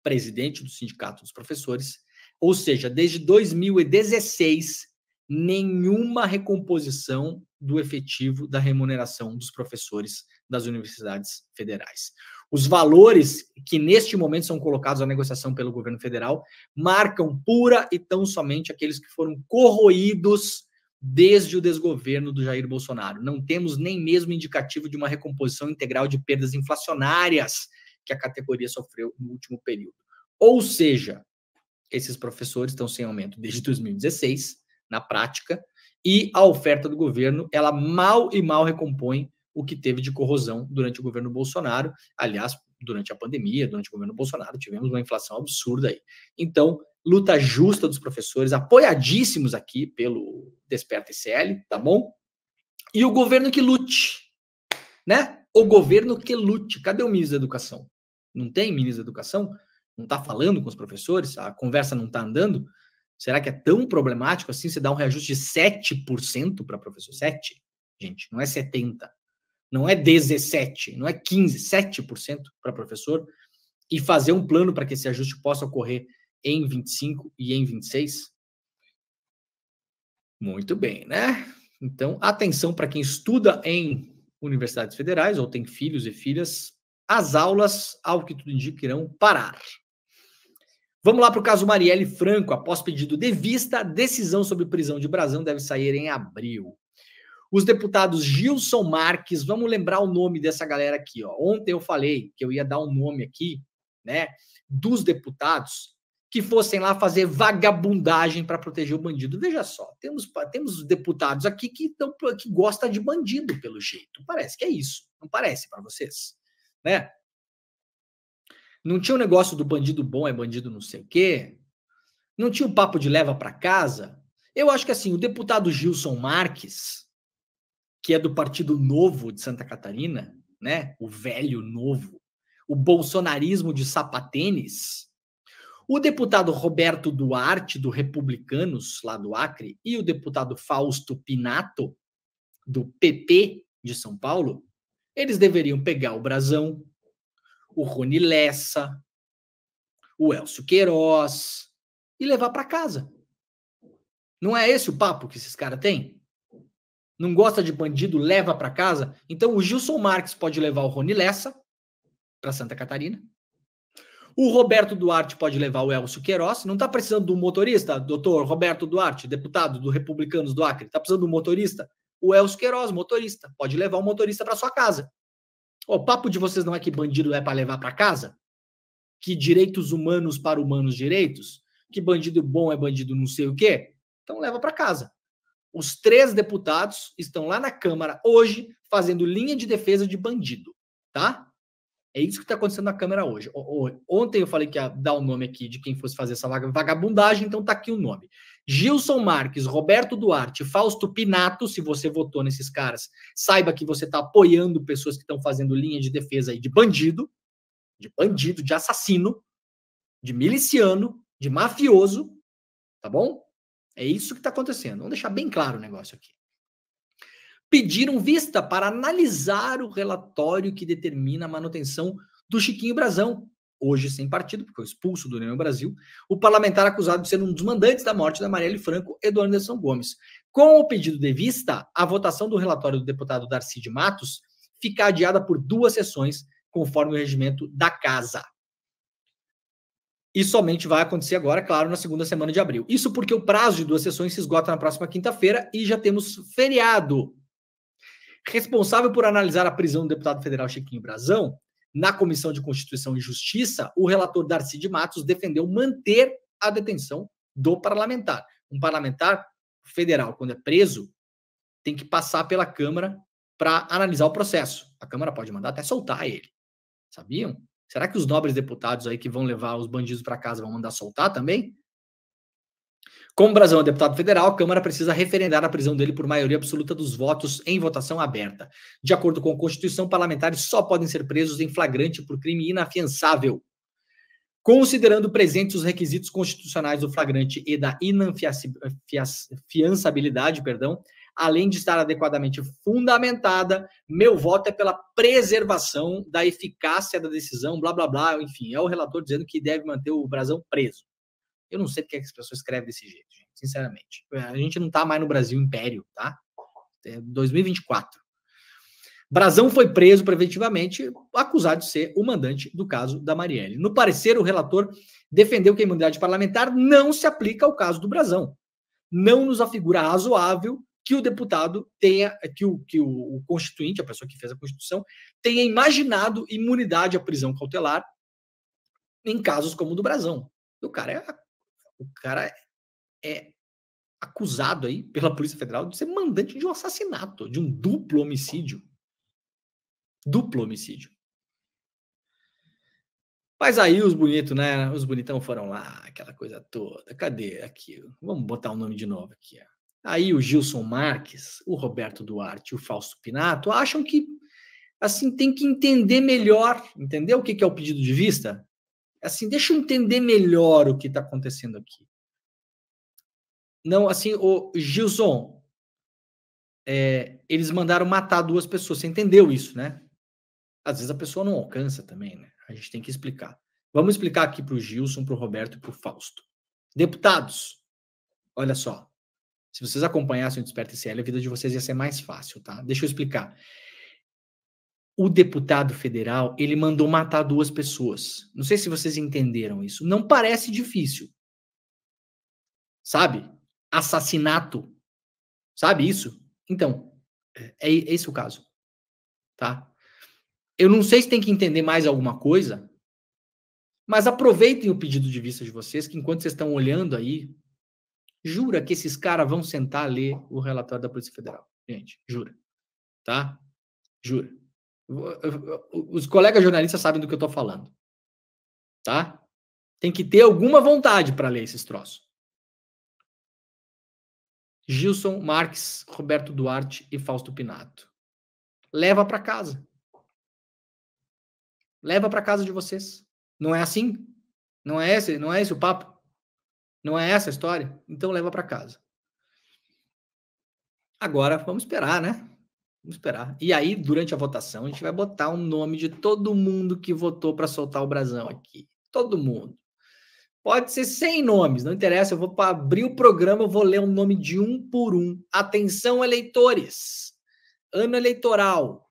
presidente do Sindicato dos Professores, ou seja, desde 2016, nenhuma recomposição do efetivo da remuneração dos professores das universidades federais. Os valores que neste momento são colocados à negociação pelo governo federal marcam pura e tão somente aqueles que foram corroídos desde o desgoverno do Jair Bolsonaro. Não temos nem mesmo indicativo de uma recomposição integral de perdas inflacionárias que a categoria sofreu no último período. Ou seja, esses professores estão sem aumento desde 2016, na prática, e a oferta do governo, ela mal recompõe o que teve de corrosão durante o governo Bolsonaro. Aliás, durante a pandemia, durante o governo Bolsonaro, tivemos uma inflação absurda aí. Então, luta justa dos professores, apoiadíssimos aqui pelo Desperta ICL, tá bom? E o governo que lute, né? O governo que lute. Cadê o ministro da Educação? Não tem ministro da Educação? Não está falando com os professores? A conversa não está andando? Será que é tão problemático assim você dar um reajuste de 7% para professor? 7, gente, não é 70%, não é 17%, não é 15%, 7% para professor. e fazer um plano para que esse ajuste possa ocorrer em 25 e em 26? Muito bem, né? Então, atenção para quem estuda em universidades federais ou tem filhos e filhas, as aulas, ao que tudo indica, irão parar. Vamos lá para o caso Marielle Franco. Após pedido de vista, a decisão sobre prisão de Brazão deve sair em abril. Os deputados Gilson Marques, vamos lembrar o nome dessa galera aqui, ó. Ontem eu falei que eu ia dar um nome aqui, né, dos deputados que fossem lá fazer vagabundagem para proteger o bandido. Veja só, temos deputados aqui que gostam de bandido, pelo jeito. Parece que é isso. Não parece para vocês, né? Não tinha o negócio do bandido bom é bandido não sei o quê? Não tinha o papo de leva para casa? Eu acho que assim, o deputado Gilson Marques, que é do Partido Novo de Santa Catarina, né? O velho novo, o bolsonarismo de sapatênis, o deputado Roberto Duarte, do Republicanos, lá do Acre, e o deputado Fausto Pinato, do PP de São Paulo, eles deveriam pegar o Brazão, o Rony Lessa, o Elcio Queiroz e levar para casa. Não é esse o papo que esses caras têm? Não gosta de bandido, leva para casa? Então o Gilson Marques pode levar o Rony Lessa para Santa Catarina. O Roberto Duarte pode levar o Elcio Queiroz. Não está precisando de um motorista, doutor Roberto Duarte, deputado do Republicanos do Acre? Está precisando de um motorista? O Elcio Queiroz, motorista. Pode levar o motorista para sua casa. O papo de vocês não é que bandido é para levar para casa? Que direitos humanos para humanos direitos? Que bandido bom é bandido não sei o quê? Então leva para casa. Os 3 deputados estão lá na Câmara hoje fazendo linha de defesa de bandido, tá? É isso que está acontecendo na Câmara hoje. Ontem eu falei que ia dar o nome aqui de quem fosse fazer essa vagabundagem, então tá aqui o nome. Gilson Marques, Roberto Duarte, Fausto Pinato. Se você votou nesses caras, saiba que você está apoiando pessoas que estão fazendo linha de defesa aí de bandido, de assassino, de miliciano, de mafioso, tá bom? É isso que está acontecendo. Vamos deixar bem claro o negócio aqui. Pediram vista para analisar o relatório que determina a manutenção do Chiquinho Brazão, hoje sem partido, porque foi expulso do União Brasil, o parlamentar acusado de ser um dos mandantes da morte da Marielle Franco e do Anderson Gomes. Com o pedido de vista, a votação do relatório do deputado Darcy de Matos fica adiada por 2 sessões, conforme o regimento da casa. E somente vai acontecer agora, claro, na segunda semana de abril. Isso porque o prazo de 2 sessões se esgota na próxima quinta-feira e já temos feriado. Responsável por analisar a prisão do deputado federal Chiquinho Brazão, na Comissão de Constituição e Justiça, o relator Darcy de Matos defendeu manter a detenção do parlamentar. Um parlamentar federal, quando é preso, tem que passar pela Câmara para analisar o processo. A Câmara pode mandar até soltar ele. Sabiam? Será que os nobres deputados aí que vão levar os bandidos para casa vão mandar soltar também? Como o Brazão é deputado federal, a Câmara precisa referendar a prisão dele por maioria absoluta dos votos em votação aberta. De acordo com a Constituição, parlamentares só podem ser presos em flagrante por crime inafiançável. Considerando presentes os requisitos constitucionais do flagrante e da inafiançabilidade, além de estar adequadamente fundamentada, meu voto é pela preservação da eficácia da decisão, blá, blá, blá. Enfim, é o relator dizendo que deve manter o Brazão preso. Eu não sei porque as pessoas escrevem desse jeito, gente, sinceramente. A gente não tá mais no Brasil Império, tá? É 2024. Brazão foi preso preventivamente, acusado de ser o mandante do caso da Marielle. No parecer, o relator defendeu que a imunidade parlamentar não se aplica ao caso do Brazão. Não nos afigura razoável que o deputado tenha, que o constituinte, a pessoa que fez a Constituição, tenha imaginado imunidade à prisão cautelar em casos como o do Brazão. O cara é acusado aí pela Polícia Federal de ser mandante de um assassinato, de um duplo homicídio. Duplo homicídio. Mas aí os bonitos, né? Os bonitão foram lá, aquela coisa toda. Cadê aqui? Vamos botar o nome de novo aqui. Ó. Aí o Gilson Marques, o Roberto Duarte e o Fausto Pinato acham que, assim, tem que entender melhor, entendeu o que é o pedido de vista? Assim, deixa eu entender melhor o que está acontecendo aqui. Não, assim, o Gilson, eles mandaram matar 2 pessoas. Você entendeu isso, né? Às vezes a pessoa não alcança também, né? A gente tem que explicar. Vamos explicar aqui para o Gilson, para o Roberto e para o Fausto. Deputados, olha só. Se vocês acompanhassem o Desperta ICL, a vida de vocês ia ser mais fácil, tá? Deixa eu explicar. O deputado federal, ele mandou matar 2 pessoas. Não sei se vocês entenderam isso. Não parece difícil. Sabe? Assassinato. Sabe isso? Então, é esse o caso. Tá? Eu não sei se tem que entender mais alguma coisa, mas aproveitem o pedido de vista de vocês, que enquanto vocês estão olhando aí, jura que esses caras vão sentar a ler o relatório da Polícia Federal. Gente, jura. Tá? Jura. Os colegas jornalistas sabem do que eu estou falando. Tá? Tem que ter alguma vontade para ler esses troços. Gilson Marques, Roberto Duarte e Fausto Pinato. Leva para casa. Leva para casa de vocês. Não é assim? Não é esse o papo? Não é essa a história? Então leva para casa. Agora vamos esperar, né? Vamos esperar. E aí, durante a votação, a gente vai botar o nome de todo mundo que votou para soltar o brasão aqui. Todo mundo. Pode ser 100 nomes, não interessa. Eu vou abrir o programa, eu vou ler o nome de um por um. Atenção, eleitores. Ano eleitoral.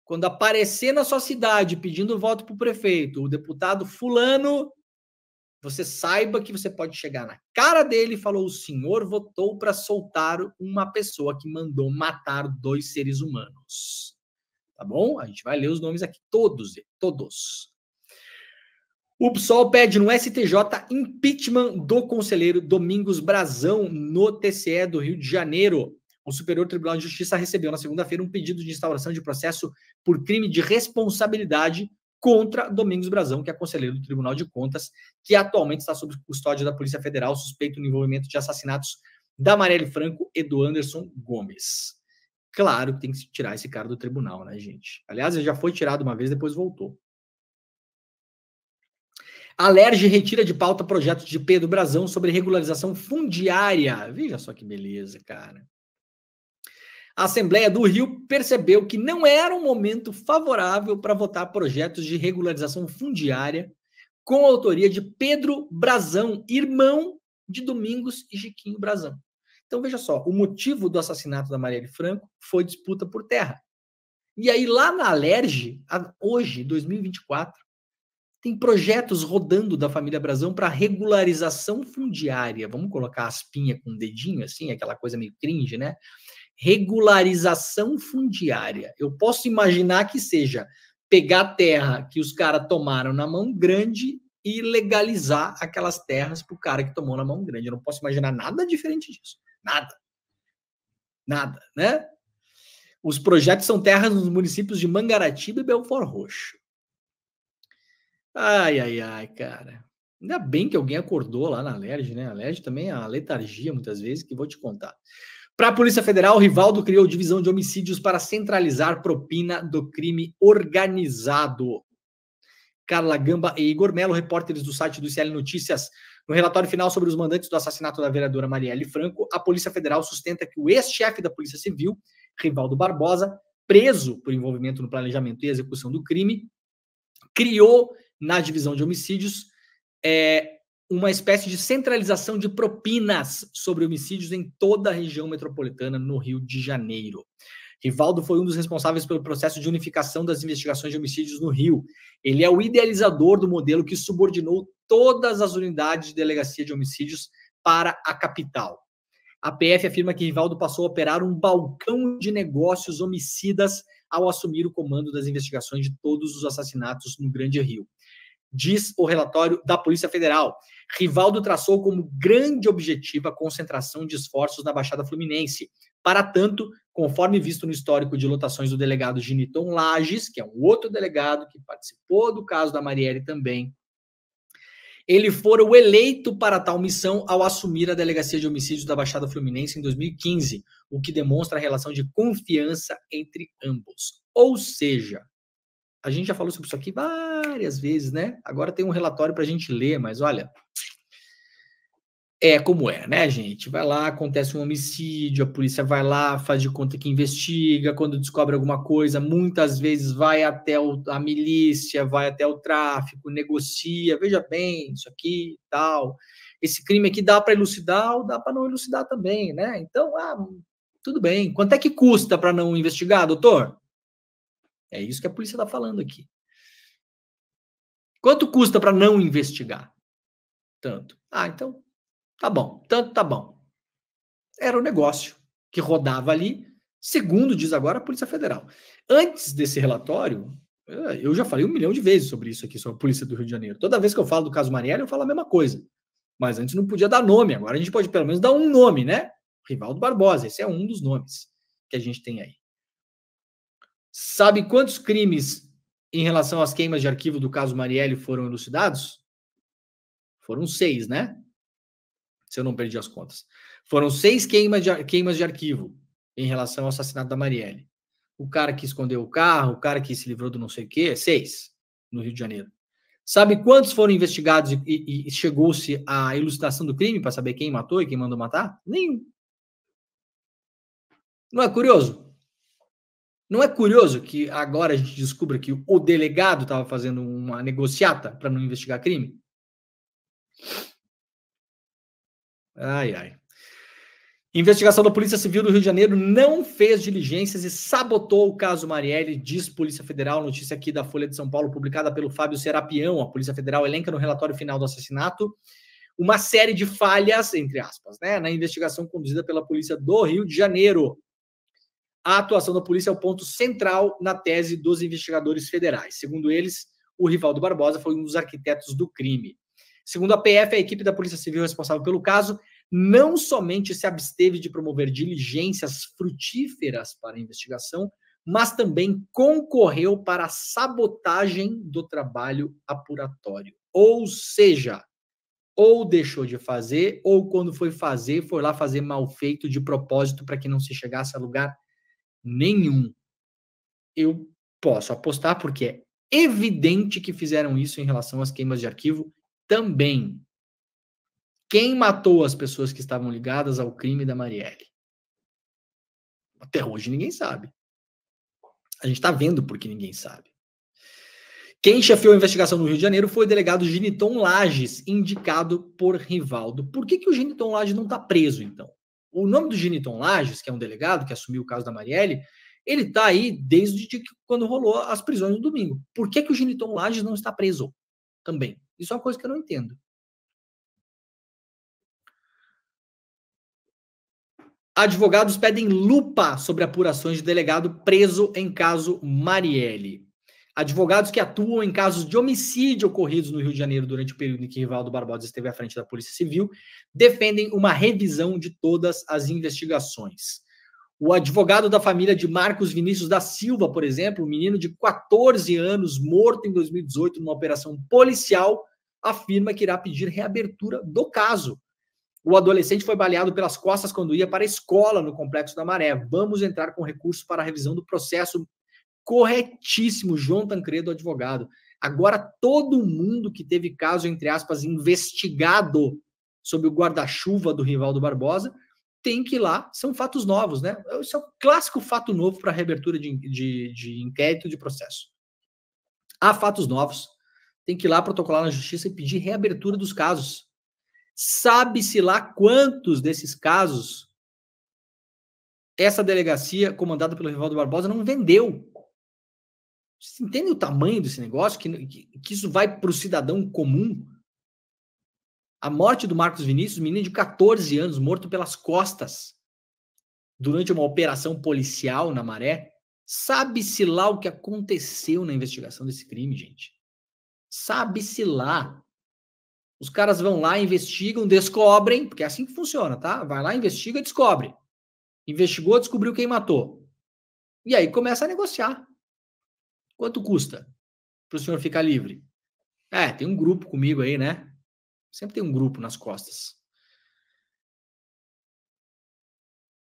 Quando aparecer na sua cidade pedindo voto para o prefeito, o deputado fulano, você saiba que você pode chegar na cara dele e falar: o senhor votou para soltar uma pessoa que mandou matar 2 seres humanos. Tá bom? A gente vai ler os nomes aqui, todos. O PSOL pede no STJ impeachment do conselheiro Domingos Brazão no TCE do Rio de Janeiro. O Superior Tribunal de Justiça recebeu na segunda-feira um pedido de instauração de processo por crime de responsabilidade contra Domingos Brazão, que é conselheiro do Tribunal de Contas, que atualmente está sob custódia da Polícia Federal, suspeito no envolvimento de assassinatos da Marielle Franco e do Anderson Gomes. Claro que tem que se tirar esse cara do tribunal, né, gente? Aliás, ele já foi tirado uma vez, depois voltou. A Alerj retira de pauta projeto de Pedro Brazão sobre regularização fundiária. Veja só que beleza, cara. A Assembleia do Rio percebeu que não era um momento favorável para votar projetos de regularização fundiária com a autoria de Pedro Brazão, irmão de Domingos e Chiquinho Brazão. Então, veja só, o motivo do assassinato da Marielle Franco foi disputa por terra. E aí, lá na Alerj, hoje, 2024, tem projetos rodando da família Brazão para regularização fundiária. Vamos colocar aspinha com o dedinho, assim, aquela coisa meio cringe, né? Regularização fundiária. Eu posso imaginar que seja pegar a terra que os caras tomaram na mão grande e legalizar aquelas terras para o cara que tomou na mão grande. Eu não posso imaginar nada diferente disso. Nada. Nada, né? Os projetos são terras nos municípios de Mangaratiba e Belford Roxo. Ai, cara. Ainda bem que alguém acordou lá na Alerj, né? A Alerj também é a letargia, muitas vezes, que vou te contar. Para a Polícia Federal, Rivaldo criou divisão de homicídios para centralizar propina do crime organizado. Carla Gamba e Igor Melo, repórteres do site do ICL Notícias. No relatório final sobre os mandantes do assassinato da vereadora Marielle Franco, a Polícia Federal sustenta que o ex-chefe da Polícia Civil, Rivaldo Barbosa, preso por envolvimento no planejamento e execução do crime, criou na divisão de homicídios uma espécie de centralização de propinas sobre homicídios em toda a região metropolitana no Rio de Janeiro. Rivaldo foi um dos responsáveis pelo processo de unificação das investigações de homicídios no Rio. Ele é o idealizador do modelo que subordinou todas as unidades de delegacia de homicídios para a capital. A PF afirma que Rivaldo passou a operar um balcão de negócios homicidas ao assumir o comando das investigações de todos os assassinatos no Grande Rio. Diz o relatório da Polícia Federal. Rivaldo traçou como grande objetivo a concentração de esforços na Baixada Fluminense. Para tanto, conforme visto no histórico de lotações do delegado Giniton Lages, que é um outro delegado que participou do caso da Marielle também, ele fora o eleito para tal missão ao assumir a Delegacia de Homicídios da Baixada Fluminense em 2015, o que demonstra a relação de confiança entre ambos. Ou seja, a gente já falou sobre isso aqui várias vezes, né? Agora tem um relatório para a gente ler, mas olha, É como é, né, gente? Vai lá, acontece um homicídio, a polícia vai lá, faz de conta que investiga, quando descobre alguma coisa, muitas vezes vai até a milícia, vai até o tráfico, negocia, veja bem, isso aqui, tal. Esse crime aqui dá para elucidar ou dá para não elucidar também, né? Então, tudo bem. Quanto é que custa para não investigar, doutor? É isso que a polícia está falando aqui. Quanto custa para não investigar? Tanto. Então... tá bom, tanto tá bom. Era um negócio que rodava ali, segundo diz agora a Polícia Federal. Antes desse relatório, eu já falei 1 milhão de vezes sobre isso aqui, sobre a Polícia do Rio de Janeiro. Toda vez que eu falo do caso Marielle, eu falo a mesma coisa. Mas antes não podia dar nome, agora a gente pode pelo menos dar um nome, né? Rivaldo Barbosa, esse é um dos nomes que a gente tem aí. Sabe quantos crimes em relação às queimas de arquivo do caso Marielle foram elucidados? Foram 6, né? Se eu não perdi as contas. Foram 6 queimas de arquivo em relação ao assassinato da Marielle. O cara que escondeu o carro, o cara que se livrou do não sei o quê, 6 no Rio de Janeiro. Sabe quantos foram investigados e chegou-se à elucidação do crime para saber quem matou e quem mandou matar? Nenhum. Não é curioso? Não é curioso que agora a gente descubra que o delegado estava fazendo uma negociata para não investigar crime? Ai. Investigação da Polícia Civil do Rio de Janeiro não fez diligências e sabotou o caso Marielle, diz Polícia Federal, notícia aqui da Folha de São Paulo, publicada pelo Fábio Serapião. A Polícia Federal elenca no relatório final do assassinato uma série de falhas, entre aspas, né, na investigação conduzida pela Polícia do Rio de Janeiro. A atuação da polícia é o ponto central na tese dos investigadores federais. Segundo eles, o Rivaldo Barbosa foi um dos arquitetos do crime. Segundo a PF, a equipe da Polícia Civil responsável pelo caso não somente se absteve de promover diligências frutíferas para a investigação, mas também concorreu para a sabotagem do trabalho apuratório. Ou seja, ou deixou de fazer, ou quando foi fazer, foi lá fazer mal feito de propósito para que não se chegasse a lugar nenhum. Eu posso apostar porque é evidente que fizeram isso em relação às queimas de arquivo também. Quem matou as pessoas que estavam ligadas ao crime da Marielle? Até hoje ninguém sabe. A gente está vendo porque ninguém sabe. Quem chefiou a investigação no Rio de Janeiro foi o delegado Giniton Lages, indicado por Rivaldo. Por que o Giniton Lages não está preso, então? O nome do Giniton Lages, que é um delegado que assumiu o caso da Marielle, ele está aí desde quando rolou as prisões no domingo. Por que o Giniton Lages não está preso também? Isso é uma coisa que eu não entendo. Advogados pedem lupa sobre apurações de delegado preso em caso Marielle. Advogados que atuam em casos de homicídio ocorridos no Rio de Janeiro durante o período em que Rivaldo Barbosa esteve à frente da Polícia Civil defendem uma revisão de todas as investigações. O advogado da família de Marcos Vinícius da Silva, por exemplo, um menino de 14 anos morto em 2018 numa operação policial, afirma que irá pedir reabertura do caso. O adolescente foi baleado pelas costas quando ia para a escola no Complexo da Maré. Vamos entrar com recurso para a revisão do processo. Corretíssimo, João Tancredo, advogado. Agora, todo mundo que teve caso, entre aspas, investigado sob o guarda-chuva do Rivaldo Barbosa, tem que ir lá, são fatos novos, né? Isso é um clássico fato novo para a reabertura de inquérito de processo. Há fatos novos, tem que ir lá protocolar na justiça e pedir reabertura dos casos. Sabe-se lá quantos desses casos essa delegacia comandada pelo Rivaldo Barbosa não vendeu. Vocês entendem o tamanho desse negócio? Que isso vai para o cidadão comum? A morte do Marcos Vinícius, menino de 14 anos, morto pelas costas, durante uma operação policial na Maré. Sabe-se lá o que aconteceu na investigação desse crime, gente. Sabe-se lá. Os caras vão lá, investigam, descobrem, porque é assim que funciona, tá? Vai lá, investiga, descobre. Investigou, descobriu quem matou. E aí começa a negociar. Quanto custa para o senhor ficar livre? Tem um grupo comigo aí, né? Sempre tem um grupo nas costas.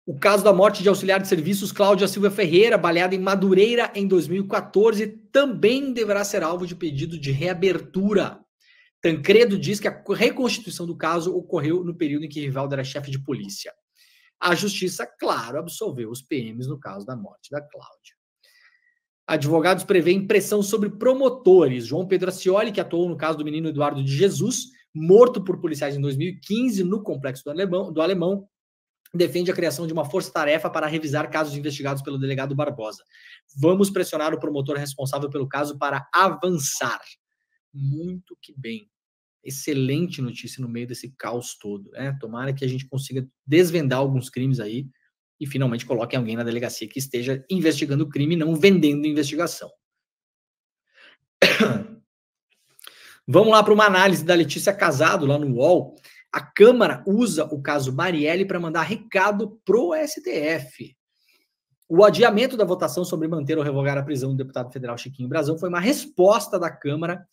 O caso da morte de auxiliar de serviços Cláudia Silva Ferreira, baleada em Madureira em 2014, também deverá ser alvo de pedido de reabertura. Tancredo diz que a reconstituição do caso ocorreu no período em que Rivaldo era chefe de polícia. A justiça, claro, absolveu os PMs no caso da morte da Cláudia. Advogados prevêem pressão sobre promotores. João Pedro Ascioli, que atuou no caso do menino Eduardo de Jesus, morto por policiais em 2015 no Complexo do Alemão, defende a criação de uma força-tarefa para revisar casos investigados pelo delegado Barbosa. Vamos pressionar o promotor responsável pelo caso para avançar. Muito que bem. Excelente notícia no meio desse caos todo, né? Tomara que a gente consiga desvendar alguns crimes aí e finalmente coloque alguém na delegacia que esteja investigando o crime e não vendendo investigação. Vamos lá para uma análise da Letícia Casado lá no UOL. A Câmara usa o caso Marielle para mandar recado pro STF. O adiamento da votação sobre manter ou revogar a prisão do deputado federal Chiquinho Brazão foi uma resposta da Câmara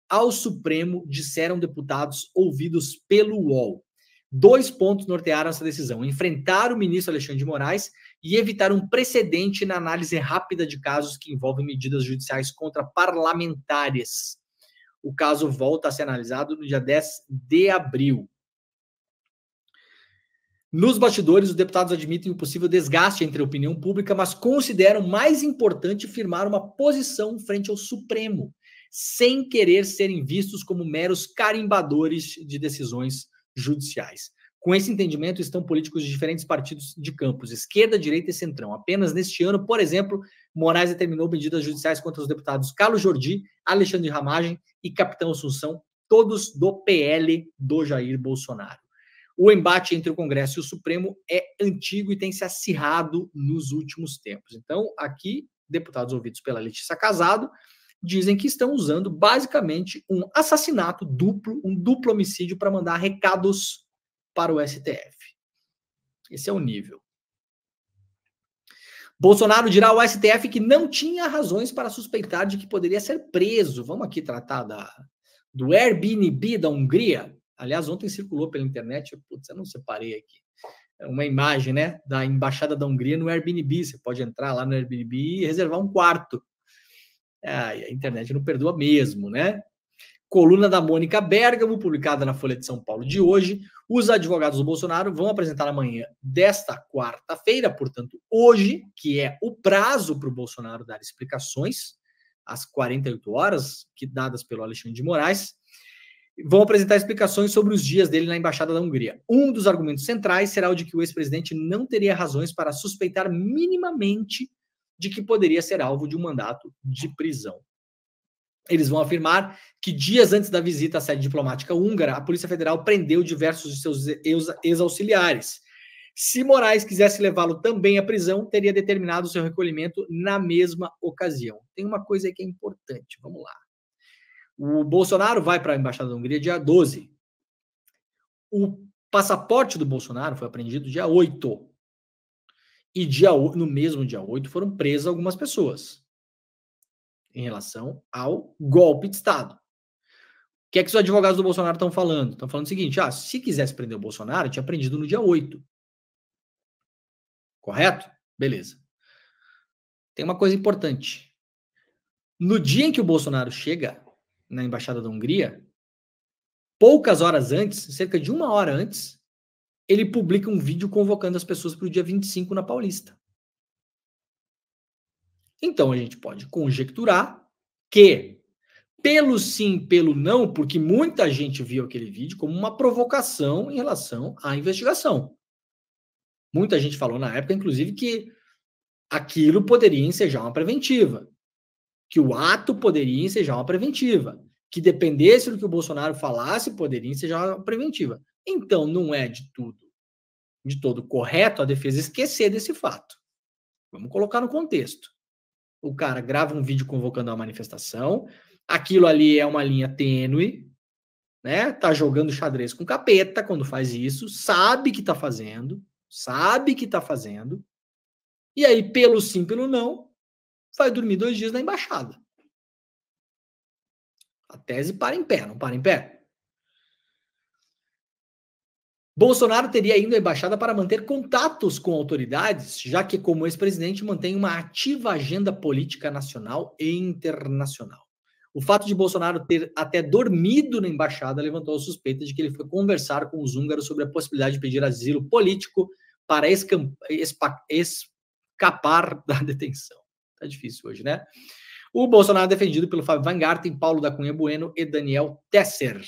ao Supremo, disseram deputados ouvidos pelo UOL. 2 pontos nortearam essa decisão: enfrentar o ministro Alexandre de Moraes e evitar um precedente na análise rápida de casos que envolvem medidas judiciais contra parlamentares. O caso volta a ser analisado no dia 10 de abril. Nos bastidores, os deputados admitem o possível desgaste entre a opinião pública, mas consideram mais importante firmar uma posição frente ao Supremo, sem querer serem vistos como meros carimbadores de decisões judiciais. Com esse entendimento, estão políticos de diferentes partidos de campos, esquerda, direita e centrão. Apenas neste ano, por exemplo, Moraes determinou medidas judiciais contra os deputados Carlos Jordi, Alexandre Ramagem e Capitão Assunção, todos do PL do Jair Bolsonaro. O embate entre o Congresso e o Supremo é antigo e tem se acirrado nos últimos tempos. Então, aqui, deputados ouvidos pela Letícia Casado dizem que estão usando basicamente um assassinato duplo, um duplo homicídio para mandar recados para o STF. Esse é o nível. Bolsonaro dirá ao STF que não tinha razões para suspeitar de que poderia ser preso. Vamos aqui tratar do Airbnb da Hungria. Aliás, ontem circulou pela internet, putz, eu não separei aqui, uma imagem, né, da Embaixada da Hungria no Airbnb. Você pode entrar lá no Airbnb e reservar um quarto. A internet não perdoa mesmo, né? Coluna da Mônica Bergamo, publicada na Folha de São Paulo de hoje. Os advogados do Bolsonaro vão apresentar amanhã desta quarta-feira, portanto, hoje, que é o prazo para o Bolsonaro dar explicações, às 48 horas, dadas pelo Alexandre de Moraes, vão apresentar explicações sobre os dias dele na Embaixada da Hungria. Um dos argumentos centrais será o de que o ex-presidente não teria razões para suspeitar minimamente de que poderia ser alvo de um mandato de prisão. Eles vão afirmar que dias antes da visita à sede diplomática húngara, a Polícia Federal prendeu diversos de seus ex-auxiliares. Se Moraes quisesse levá-lo também à prisão, teria determinado seu recolhimento na mesma ocasião. Tem uma coisa aí que é importante, vamos lá. O Bolsonaro vai para a Embaixada da Hungria dia 12. O passaporte do Bolsonaro foi apreendido dia 8. E no mesmo dia 8 foram presas algumas pessoas em relação ao golpe de Estado. O que é que os advogados do Bolsonaro estão falando? Estão falando o seguinte: se quisesse prender o Bolsonaro, tinha prendido no dia 8. Correto? Beleza. Tem uma coisa importante. No dia em que o Bolsonaro chega na Embaixada da Hungria, poucas horas antes, cerca de 1 hora antes, ele publica um vídeo convocando as pessoas para o dia 25 na Paulista. Então a gente pode conjecturar que, pelo sim, pelo não, porque muita gente viu aquele vídeo como uma provocação em relação à investigação. Muita gente falou na época, inclusive, que aquilo poderia ensejar uma preventiva, que o ato poderia ensejar uma preventiva, que dependesse do que o Bolsonaro falasse, poderia ensejar uma preventiva. Então, não é de todo correto a defesa esquecer desse fato. Vamos colocar no contexto. O cara grava um vídeo convocando uma manifestação, aquilo ali é uma linha tênue, né? Tá jogando xadrez com capeta quando faz isso, sabe que tá fazendo, e aí, pelo sim, pelo não, vai dormir 2 dias na embaixada. A tese para em pé, não para em pé. Bolsonaro teria ido à embaixada para manter contatos com autoridades, já que, como ex-presidente, mantém uma ativa agenda política nacional e internacional. O fato de Bolsonaro ter até dormido na embaixada levantou a suspeita de que ele foi conversar com os húngaros sobre a possibilidade de pedir asilo político para escapar da detenção. Tá difícil hoje, né? O Bolsonaro é defendido pelo Fábio Weingarten, Paulo da Cunha Bueno e Daniel Tesser.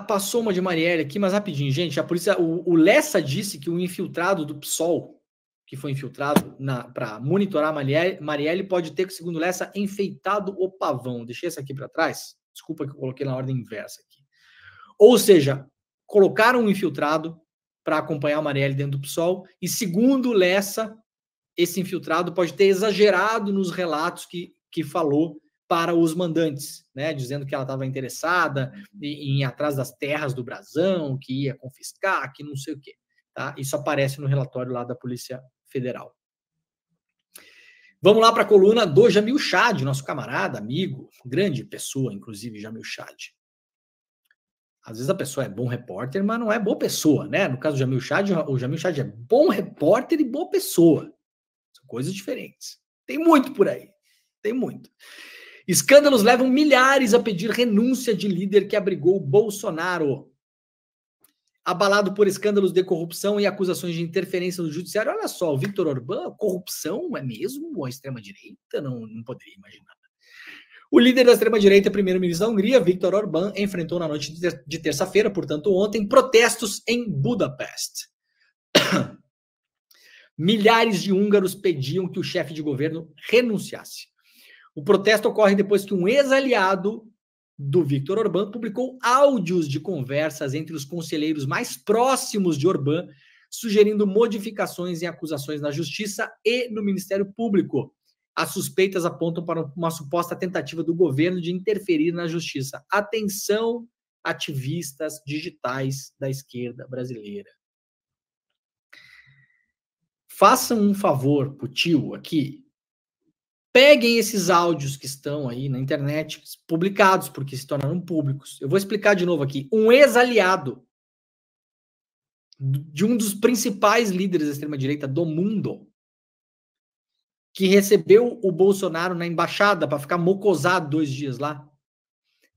Passou uma de Marielle aqui, mas rapidinho, gente. A polícia, o Lessa disse que o infiltrado do PSOL, que foi infiltrado para monitorar Marielle, pode ter, segundo Lessa, enfeitado o pavão. Deixei essa aqui para trás. Desculpa que eu coloquei na ordem inversa aqui. Ou seja, colocaram um infiltrado para acompanhar a Marielle dentro do PSOL e, segundo Lessa, esse infiltrado pode ter exagerado nos relatos que falou para os mandantes, né, dizendo que ela estava interessada em ir atrás das terras do Brasão, que ia confiscar, que não sei o quê. Tá? Isso aparece no relatório lá da Polícia Federal. Vamos lá para a coluna do Jamil Chad, nosso camarada, amigo, grande pessoa, inclusive, Jamil Chad. Às vezes a pessoa é bom repórter, mas não é boa pessoa, né? No caso do Jamil Chad, o Jamil Chad é bom repórter e boa pessoa. São coisas diferentes. Tem muito por aí. Tem muito. Escândalos levam milhares a pedir renúncia de líder que abrigou Bolsonaro. Abalado por escândalos de corrupção e acusações de interferência no judiciário. Olha só, o Viktor Orbán, corrupção é mesmo a extrema-direita? Não poderia imaginar. O líder da extrema-direita, primeiro-ministro da Hungria, Viktor Orbán, enfrentou na noite de terça-feira, portanto ontem, protestos em Budapeste. Milhares de húngaros pediam que o chefe de governo renunciasse. O protesto ocorre depois que um ex-aliado do Viktor Orbán publicou áudios de conversas entre os conselheiros mais próximos de Orbán, sugerindo modificações em acusações na Justiça e no Ministério Público. As suspeitas apontam para uma suposta tentativa do governo de interferir na Justiça. Atenção, ativistas digitais da esquerda brasileira. Façam um favor pro tio aqui. Peguem esses áudios que estão aí na internet, publicados, porque se tornaram públicos. Eu vou explicar de novo aqui. Um ex-aliado de um dos principais líderes da extrema-direita do mundo, que recebeu o Bolsonaro na embaixada para ficar mocosado 2 dias lá,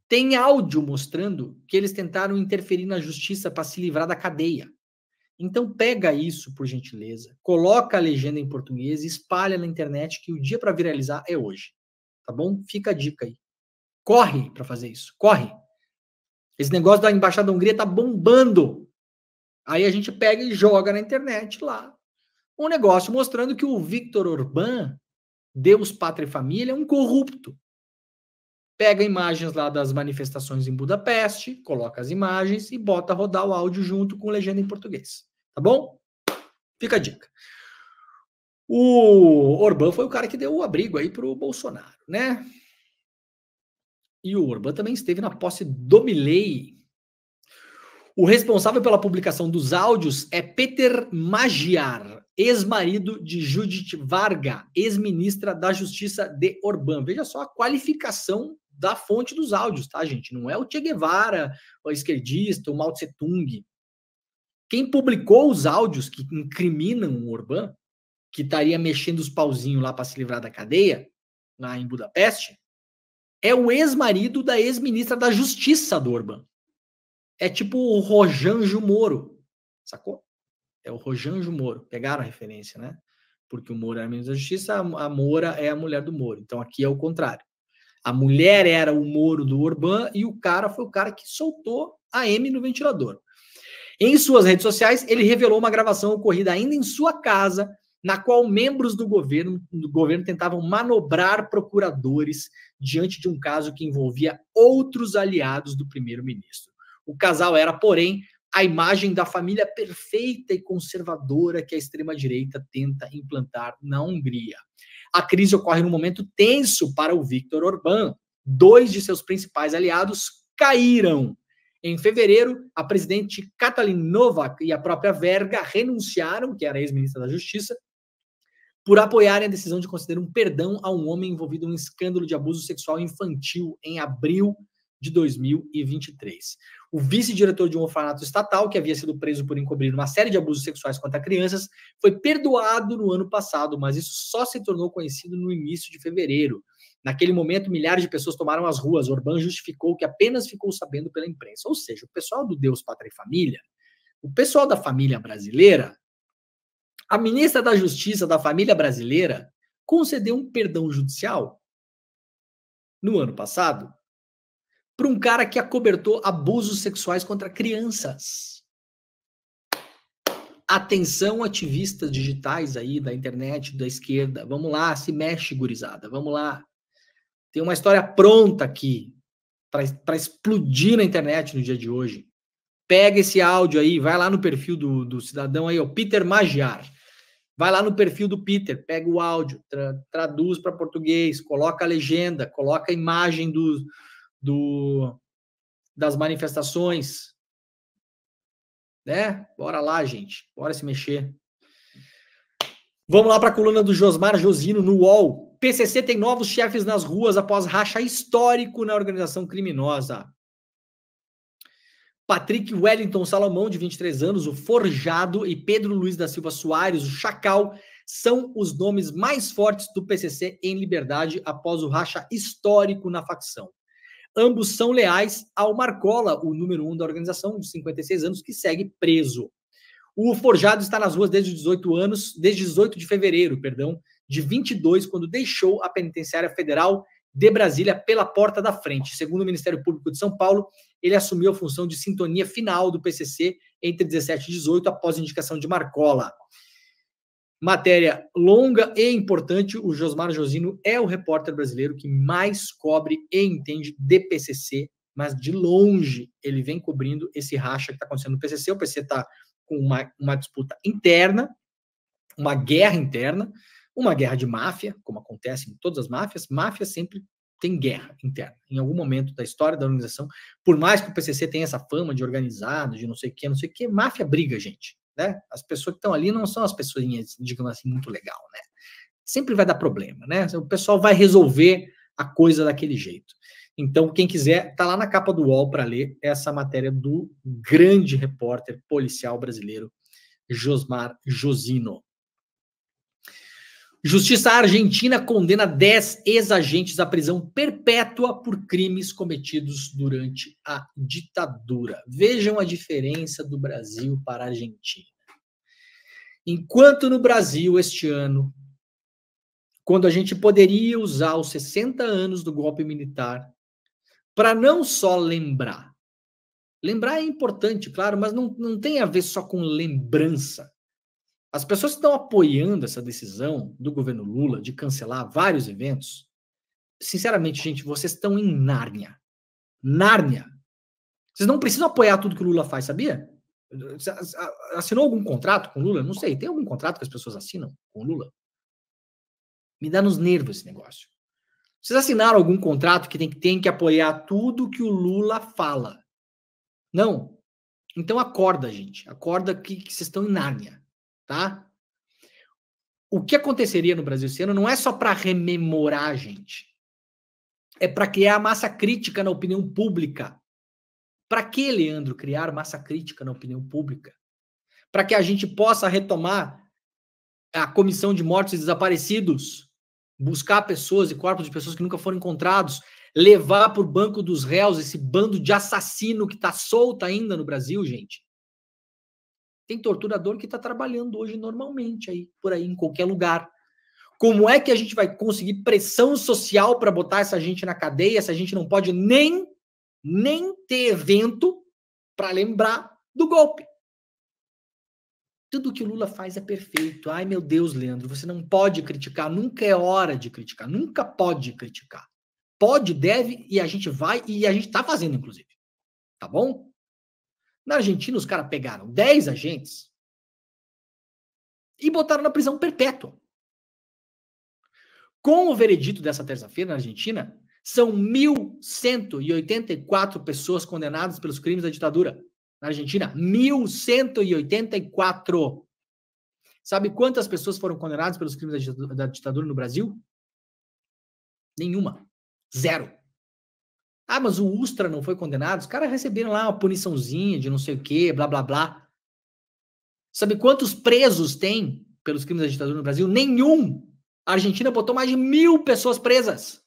tem áudio mostrando que eles tentaram interferir na justiça para se livrar da cadeia. Então pega isso, por gentileza, coloca a legenda em português e espalha na internet que o dia para viralizar é hoje. Tá bom? Fica a dica aí. Corre para fazer isso. Corre. Esse negócio da embaixada da Hungria tá bombando. Aí a gente pega e joga na internet lá um negócio mostrando que o Viktor Orbán, Deus, Pátria e Família, é um corrupto. Pega imagens lá das manifestações em Budapeste, coloca as imagens e bota a rodar o áudio junto com legenda em português. Tá bom? Fica a dica. O Orbán foi o cara que deu o abrigo aí pro Bolsonaro, né? E o Orbán também esteve na posse do Milei. O responsável pela publicação dos áudios é Peter Magyar, ex-marido de Judith Varga, ex-ministra da Justiça de Orbán. Veja só a qualificação da fonte dos áudios, tá, gente? Não é o Che Guevara, o esquerdista, o Mao Tse Tung. Quem publicou os áudios que incriminam o Orbán, que estaria mexendo os pauzinhos lá para se livrar da cadeia, lá em Budapeste, é o ex-marido da ex-ministra da Justiça do Orbán. É tipo o Rojanjo Moro, sacou? É o Rojanjo Moro. Pegaram a referência, né? Porque o Moro era ministro da Justiça, a Moura é a mulher do Moro. Então aqui é o contrário. A mulher era o Moro do Orbán e o cara foi o cara que soltou a M no ventilador. Em suas redes sociais, ele revelou uma gravação ocorrida ainda em sua casa, na qual membros do governo tentavam manobrar procuradores diante de um caso que envolvia outros aliados do primeiro-ministro. O casal era, porém, a imagem da família perfeita e conservadora que a extrema-direita tenta implantar na Hungria. A crise ocorre num momento tenso para o Viktor Orbán. 2 de seus principais aliados caíram. Em fevereiro, a presidente Katalin Novak e a própria Verga renunciaram, que era a ex-ministra da Justiça, por apoiarem a decisão de conceder um perdão a um homem envolvido em um escândalo de abuso sexual infantil em abril de 2023. O vice-diretor de um orfanato estatal, que havia sido preso por encobrir uma série de abusos sexuais contra crianças, foi perdoado no ano passado, mas isso só se tornou conhecido no início de fevereiro. Naquele momento, milhares de pessoas tomaram as ruas. Orbán justificou que apenas ficou sabendo pela imprensa. Ou seja, o pessoal do Deus, Pátria e Família, o pessoal da família brasileira, a ministra da Justiça da família brasileira concedeu um perdão judicial no ano passado para um cara que acobertou abusos sexuais contra crianças. Atenção, ativistas digitais aí da internet, da esquerda. Vamos lá, se mexe, gurizada. Vamos lá. Tem uma história pronta aqui para explodir na internet no dia de hoje. Pega esse áudio aí, vai lá no perfil do cidadão aí, o Peter Magyar. Vai lá no perfil do Peter, pega o áudio, traduz para português, coloca a legenda, coloca a imagem das manifestações. Né? Bora lá, gente. Bora se mexer. Vamos lá para a coluna do Josmar Josino no UOL. PCC tem novos chefes nas ruas após racha histórico na organização criminosa. Patrick Wellington Salomão, de 23 anos, o Forjado, e Pedro Luiz da Silva Soares, o Chacal, são os nomes mais fortes do PCC em liberdade após o racha histórico na facção. Ambos são leais ao Marcola, o número 1 da organização, de 56 anos, que segue preso. O Forjado está nas ruas desde 18 de fevereiro, de 22, quando deixou a Penitenciária Federal de Brasília pela porta da frente. Segundo o Ministério Público de São Paulo, ele assumiu a função de sintonia final do PCC entre 17 e 18, após indicação de Marcola. Matéria longa e importante. O Josmar Josino é o repórter brasileiro que mais cobre e entende de PCC, mas de longe ele vem cobrindo esse racha que está acontecendo no PCC. O PCC está com uma disputa interna, uma guerra interna, uma guerra de máfia, como acontece em todas as máfias. Máfia sempre tem guerra interna. Em algum momento da história da organização, por mais que o PCC tenha essa fama de organizado, de não sei o que, máfia briga, gente. Né? As pessoas que estão ali não são as pessoinhas, digamos assim, muito legal, né? Sempre vai dar problema, né? O pessoal vai resolver a coisa daquele jeito. Então, quem quiser, tá lá na capa do UOL para ler essa matéria do grande repórter policial brasileiro, Josmar Josino. Justiça argentina condena 10 ex-agentes à prisão perpétua por crimes cometidos durante a ditadura. Vejam a diferença do Brasil para a Argentina. Enquanto no Brasil, este ano, quando a gente poderia usar os 60 anos do golpe militar para não só lembrar. Lembrar é importante, claro, mas não tem a ver só com lembrança. As pessoas que estão apoiando essa decisão do governo Lula de cancelar vários eventos, sinceramente, gente, vocês estão em Nárnia. Nárnia. Vocês não precisam apoiar tudo que o Lula faz, sabia? Assinou algum contrato com o Lula? Não sei. Tem algum contrato que as pessoas assinam com o Lula? Me dá nos nervos esse negócio. Vocês assinaram algum contrato que tem que apoiar tudo que o Lula fala? Não. Então acorda, gente. Acorda que vocês estão em Nárnia. Tá? O que aconteceria no Brasil esse ano não é só para rememorar a gente. É para criar massa crítica na opinião pública. Para que, Leandro, criar massa crítica na opinião pública? Para que a gente possa retomar a comissão de mortos e desaparecidos, buscar pessoas e corpos de pessoas que nunca foram encontrados, levar para o banco dos réus esse bando de assassino que está solto ainda no Brasil, gente. Tem torturador que está trabalhando hoje normalmente aí, por aí, em qualquer lugar. Como é que a gente vai conseguir pressão social para botar essa gente na cadeia se a gente não pode nem ter evento para lembrar do golpe? Tudo que o Lula faz é perfeito. Ai, meu Deus, Leandro, você não pode criticar. Nunca é hora de criticar. Nunca pode criticar. Pode, deve, e a gente vai, e a gente está fazendo, inclusive. Tá bom? Na Argentina, os caras pegaram 10 agentes e botaram na prisão perpétua. Com o veredito dessa terça-feira na Argentina, são 1.184 pessoas condenadas pelos crimes da ditadura. Na Argentina, 1.184. Sabe quantas pessoas foram condenadas pelos crimes da ditadura no Brasil? Nenhuma. 0. Ah, mas o Ustra não foi condenado? Os caras receberam lá uma puniçãozinha de não sei o quê, blá, blá, blá. Sabe quantos presos tem pelos crimes da ditadura no Brasil? Nenhum! A Argentina botou mais de 1.000 pessoas presas.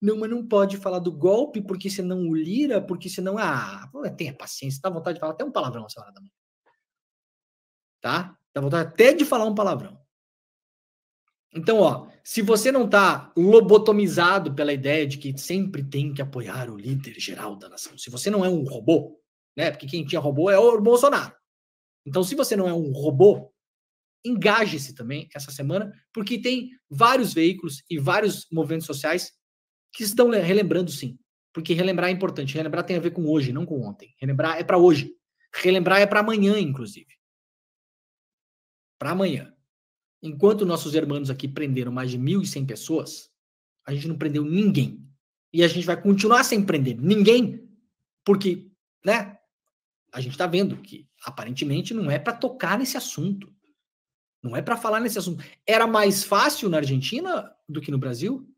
Não, mas não pode falar do golpe, porque senão o Lira, porque senão... Ah, tenha paciência, dá vontade de falar até um palavrão essa hora da manhã. Tá? Dá vontade até de falar um palavrão. Então, ó, se você não tá lobotomizado pela ideia de que sempre tem que apoiar o líder geral da nação, se você não é um robô, né? Porque quem tinha robô é o Bolsonaro. Então, se você não é um robô, engaje-se também essa semana, porque tem vários veículos e vários movimentos sociais que estão relembrando, sim. Porque relembrar é importante. Relembrar tem a ver com hoje, não com ontem. Relembrar é para hoje. Relembrar é para amanhã, inclusive. Para amanhã. Enquanto nossos irmãos aqui prenderam mais de 1.100 pessoas, a gente não prendeu ninguém. E a gente vai continuar sem prender ninguém, porque, né, a gente está vendo que, aparentemente, não é para tocar nesse assunto. Não é para falar nesse assunto. Era mais fácil na Argentina do que no Brasil?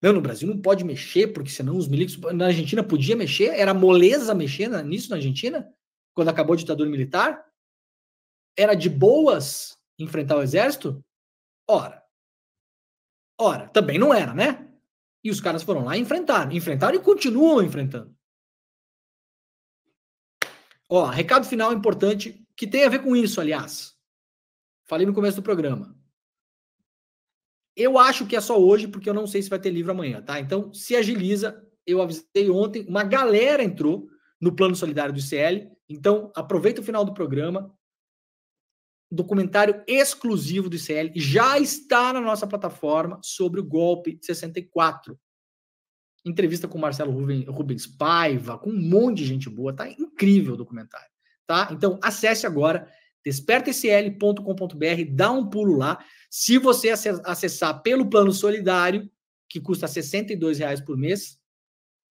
Não, no Brasil não pode mexer, porque senão os milicos... Na Argentina podia mexer? Era moleza mexer nisso na Argentina? Quando acabou a ditadura militar? Era de boas enfrentar o exército? Ora, também não era, né? E os caras foram lá e enfrentaram e continuam enfrentando. Ó, recado final importante, que tem a ver com isso, aliás. Falei no começo do programa. Eu acho que é só hoje, porque eu não sei se vai ter livro amanhã, tá? Então, se agiliza. Eu avisei ontem, uma galera entrou no plano solidário do ICL. Então, aproveita o final do programa. Documentário exclusivo do ICL já está na nossa plataforma sobre o golpe de 64. Entrevista com Marcelo Rubens Paiva, com um monte de gente boa. Tá incrível o documentário, tá? Então, acesse agora despertacl.com.br, dá um pulo lá. Se você acessar pelo plano solidário, que custa R$ 62,00 por mês,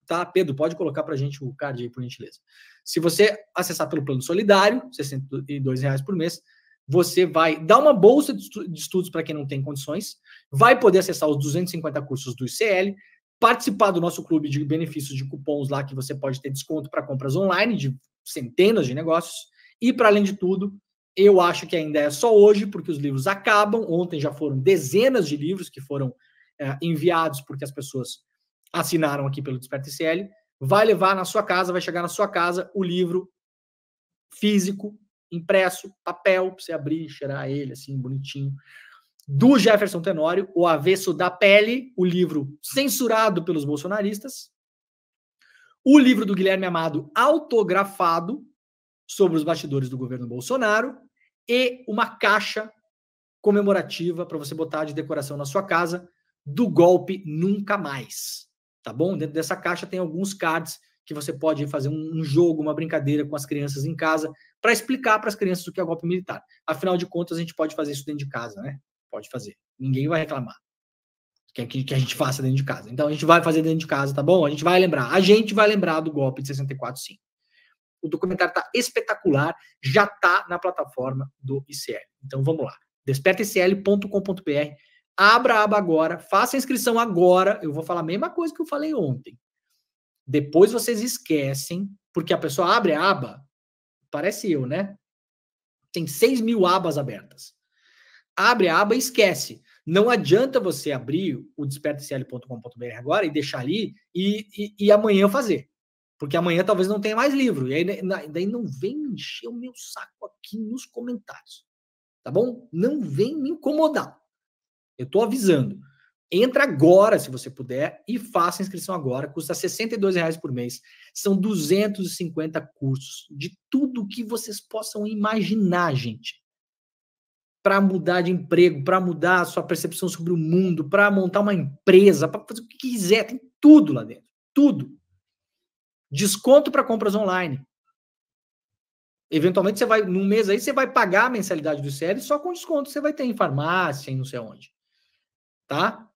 tá? Pedro, pode colocar pra gente o card aí, por gentileza. Se você acessar pelo plano solidário, R$ 62,00 por mês, você vai dar uma bolsa de estudos para quem não tem condições, vai poder acessar os 250 cursos do ICL, participar do nosso clube de benefícios de cupons lá, que você pode ter desconto para compras online de centenas de negócios, e para além de tudo, eu acho que ainda é só hoje, porque os livros acabam. Ontem já foram dezenas de livros que foram enviados porque as pessoas assinaram aqui pelo Desperta ICL. Vai levar na sua casa, vai chegar na sua casa o livro físico, impresso, papel, para você abrir, cheirar ele assim, bonitinho, do Jefferson Tenório, O Avesso da Pele, o livro censurado pelos bolsonaristas, o livro do Guilherme Amado, autografado, sobre os bastidores do governo Bolsonaro, e uma caixa comemorativa para você botar de decoração na sua casa, do golpe Nunca Mais, tá bom? Dentro dessa caixa tem alguns cards que você pode fazer um jogo, uma brincadeira com as crianças em casa, para explicar para as crianças o que é golpe militar. Afinal de contas, a gente pode fazer isso dentro de casa, né? Pode fazer. Ninguém vai reclamar que a gente faça dentro de casa. Então, a gente vai fazer dentro de casa, tá bom? A gente vai lembrar do golpe de 64, sim. O documentário está espetacular, já está na plataforma do ICL. Então, vamos lá. despertaicl.com.br, abra a aba agora, faça a inscrição agora. Eu vou falar a mesma coisa que eu falei ontem. Depois vocês esquecem, porque a pessoa abre a aba, parece eu, né? Tem 6.000 abas abertas. Abre a aba e esquece. Não adianta você abrir o despertacl.com.br agora e deixar ali e amanhã fazer. Porque amanhã talvez não tenha mais livro. E aí daí não vem encher o meu saco aqui nos comentários. Tá bom? Não vem me incomodar. Eu tô avisando. Entra agora, se você puder, e faça a inscrição agora. Custa R$ 62,00 por mês. São 250 cursos de tudo que vocês possam imaginar, gente. Para mudar de emprego, para mudar a sua percepção sobre o mundo, para montar uma empresa, para fazer o que quiser. Tem tudo lá dentro. Tudo. Desconto para compras online. Eventualmente, você vai, num mês aí, você vai pagar a mensalidade do ICL só com desconto. Você vai ter em farmácia, em não sei onde. Tá?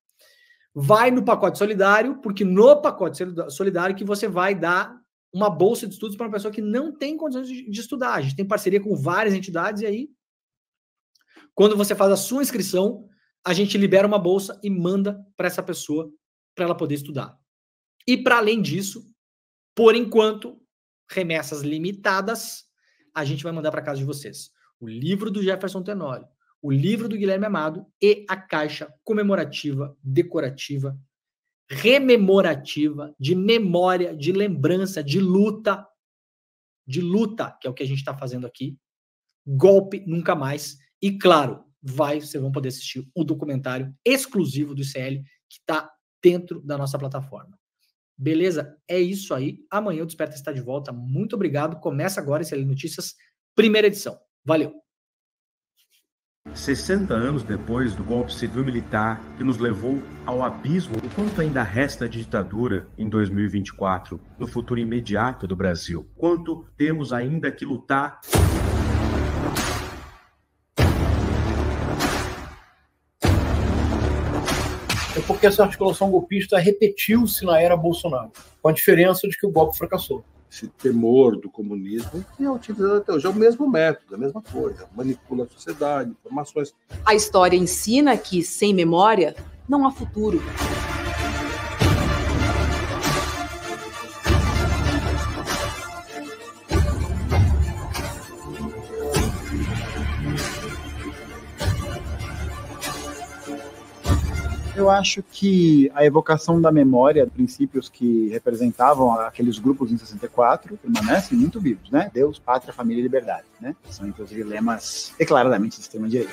Vai no pacote solidário, porque no pacote solidário que você vai dar uma bolsa de estudos para uma pessoa que não tem condições de estudar. A gente tem parceria com várias entidades e aí, quando você faz a sua inscrição, a gente libera uma bolsa e manda para essa pessoa para ela poder estudar. E para além disso, por enquanto, remessas limitadas, a gente vai mandar para casa de vocês o livro do Jefferson Tenório, o livro do Guilherme Amado e a caixa comemorativa, decorativa, rememorativa, de memória, de lembrança, de luta, que é o que a gente está fazendo aqui. Golpe nunca mais. E claro, vocês vão poder assistir o documentário exclusivo do ICL que está dentro da nossa plataforma. Beleza? É isso aí. Amanhã o Desperta está de volta. Muito obrigado. Começa agora ICL Notícias, primeira edição. Valeu! 60 anos depois do golpe civil-militar que nos levou ao abismo, o quanto ainda resta de ditadura em 2024, no futuro imediato do Brasil? Quanto temos ainda que lutar? É porque essa articulação golpista repetiu-se na era Bolsonaro, com a diferença de que o golpe fracassou. Esse temor do comunismo é utilizado até hoje. É o mesmo método, a mesma coisa. Manipula a sociedade, informações. A história ensina que, sem memória, não há futuro. Eu acho que a evocação da memória, princípios que representavam aqueles grupos em 64, permanecem muito vivos, né? Deus, pátria, família e liberdade, né? São, inclusive, lemas declaradamente de extrema-direita.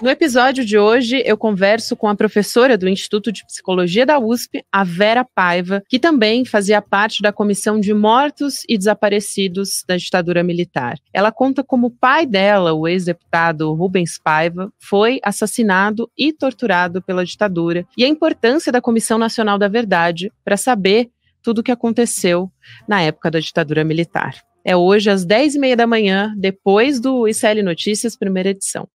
No episódio de hoje, eu converso com a professora do Instituto de Psicologia da USP, a Vera Paiva, que também fazia parte da Comissão de Mortos e Desaparecidos da ditadura militar. Ela conta como o pai dela, o ex-deputado Rubens Paiva, foi assassinado e torturado pela ditadura, e a importância da Comissão Nacional da Verdade para saber tudo o que aconteceu na época da ditadura militar. É hoje às 10h30 da manhã, depois do ICL Notícias, primeira edição.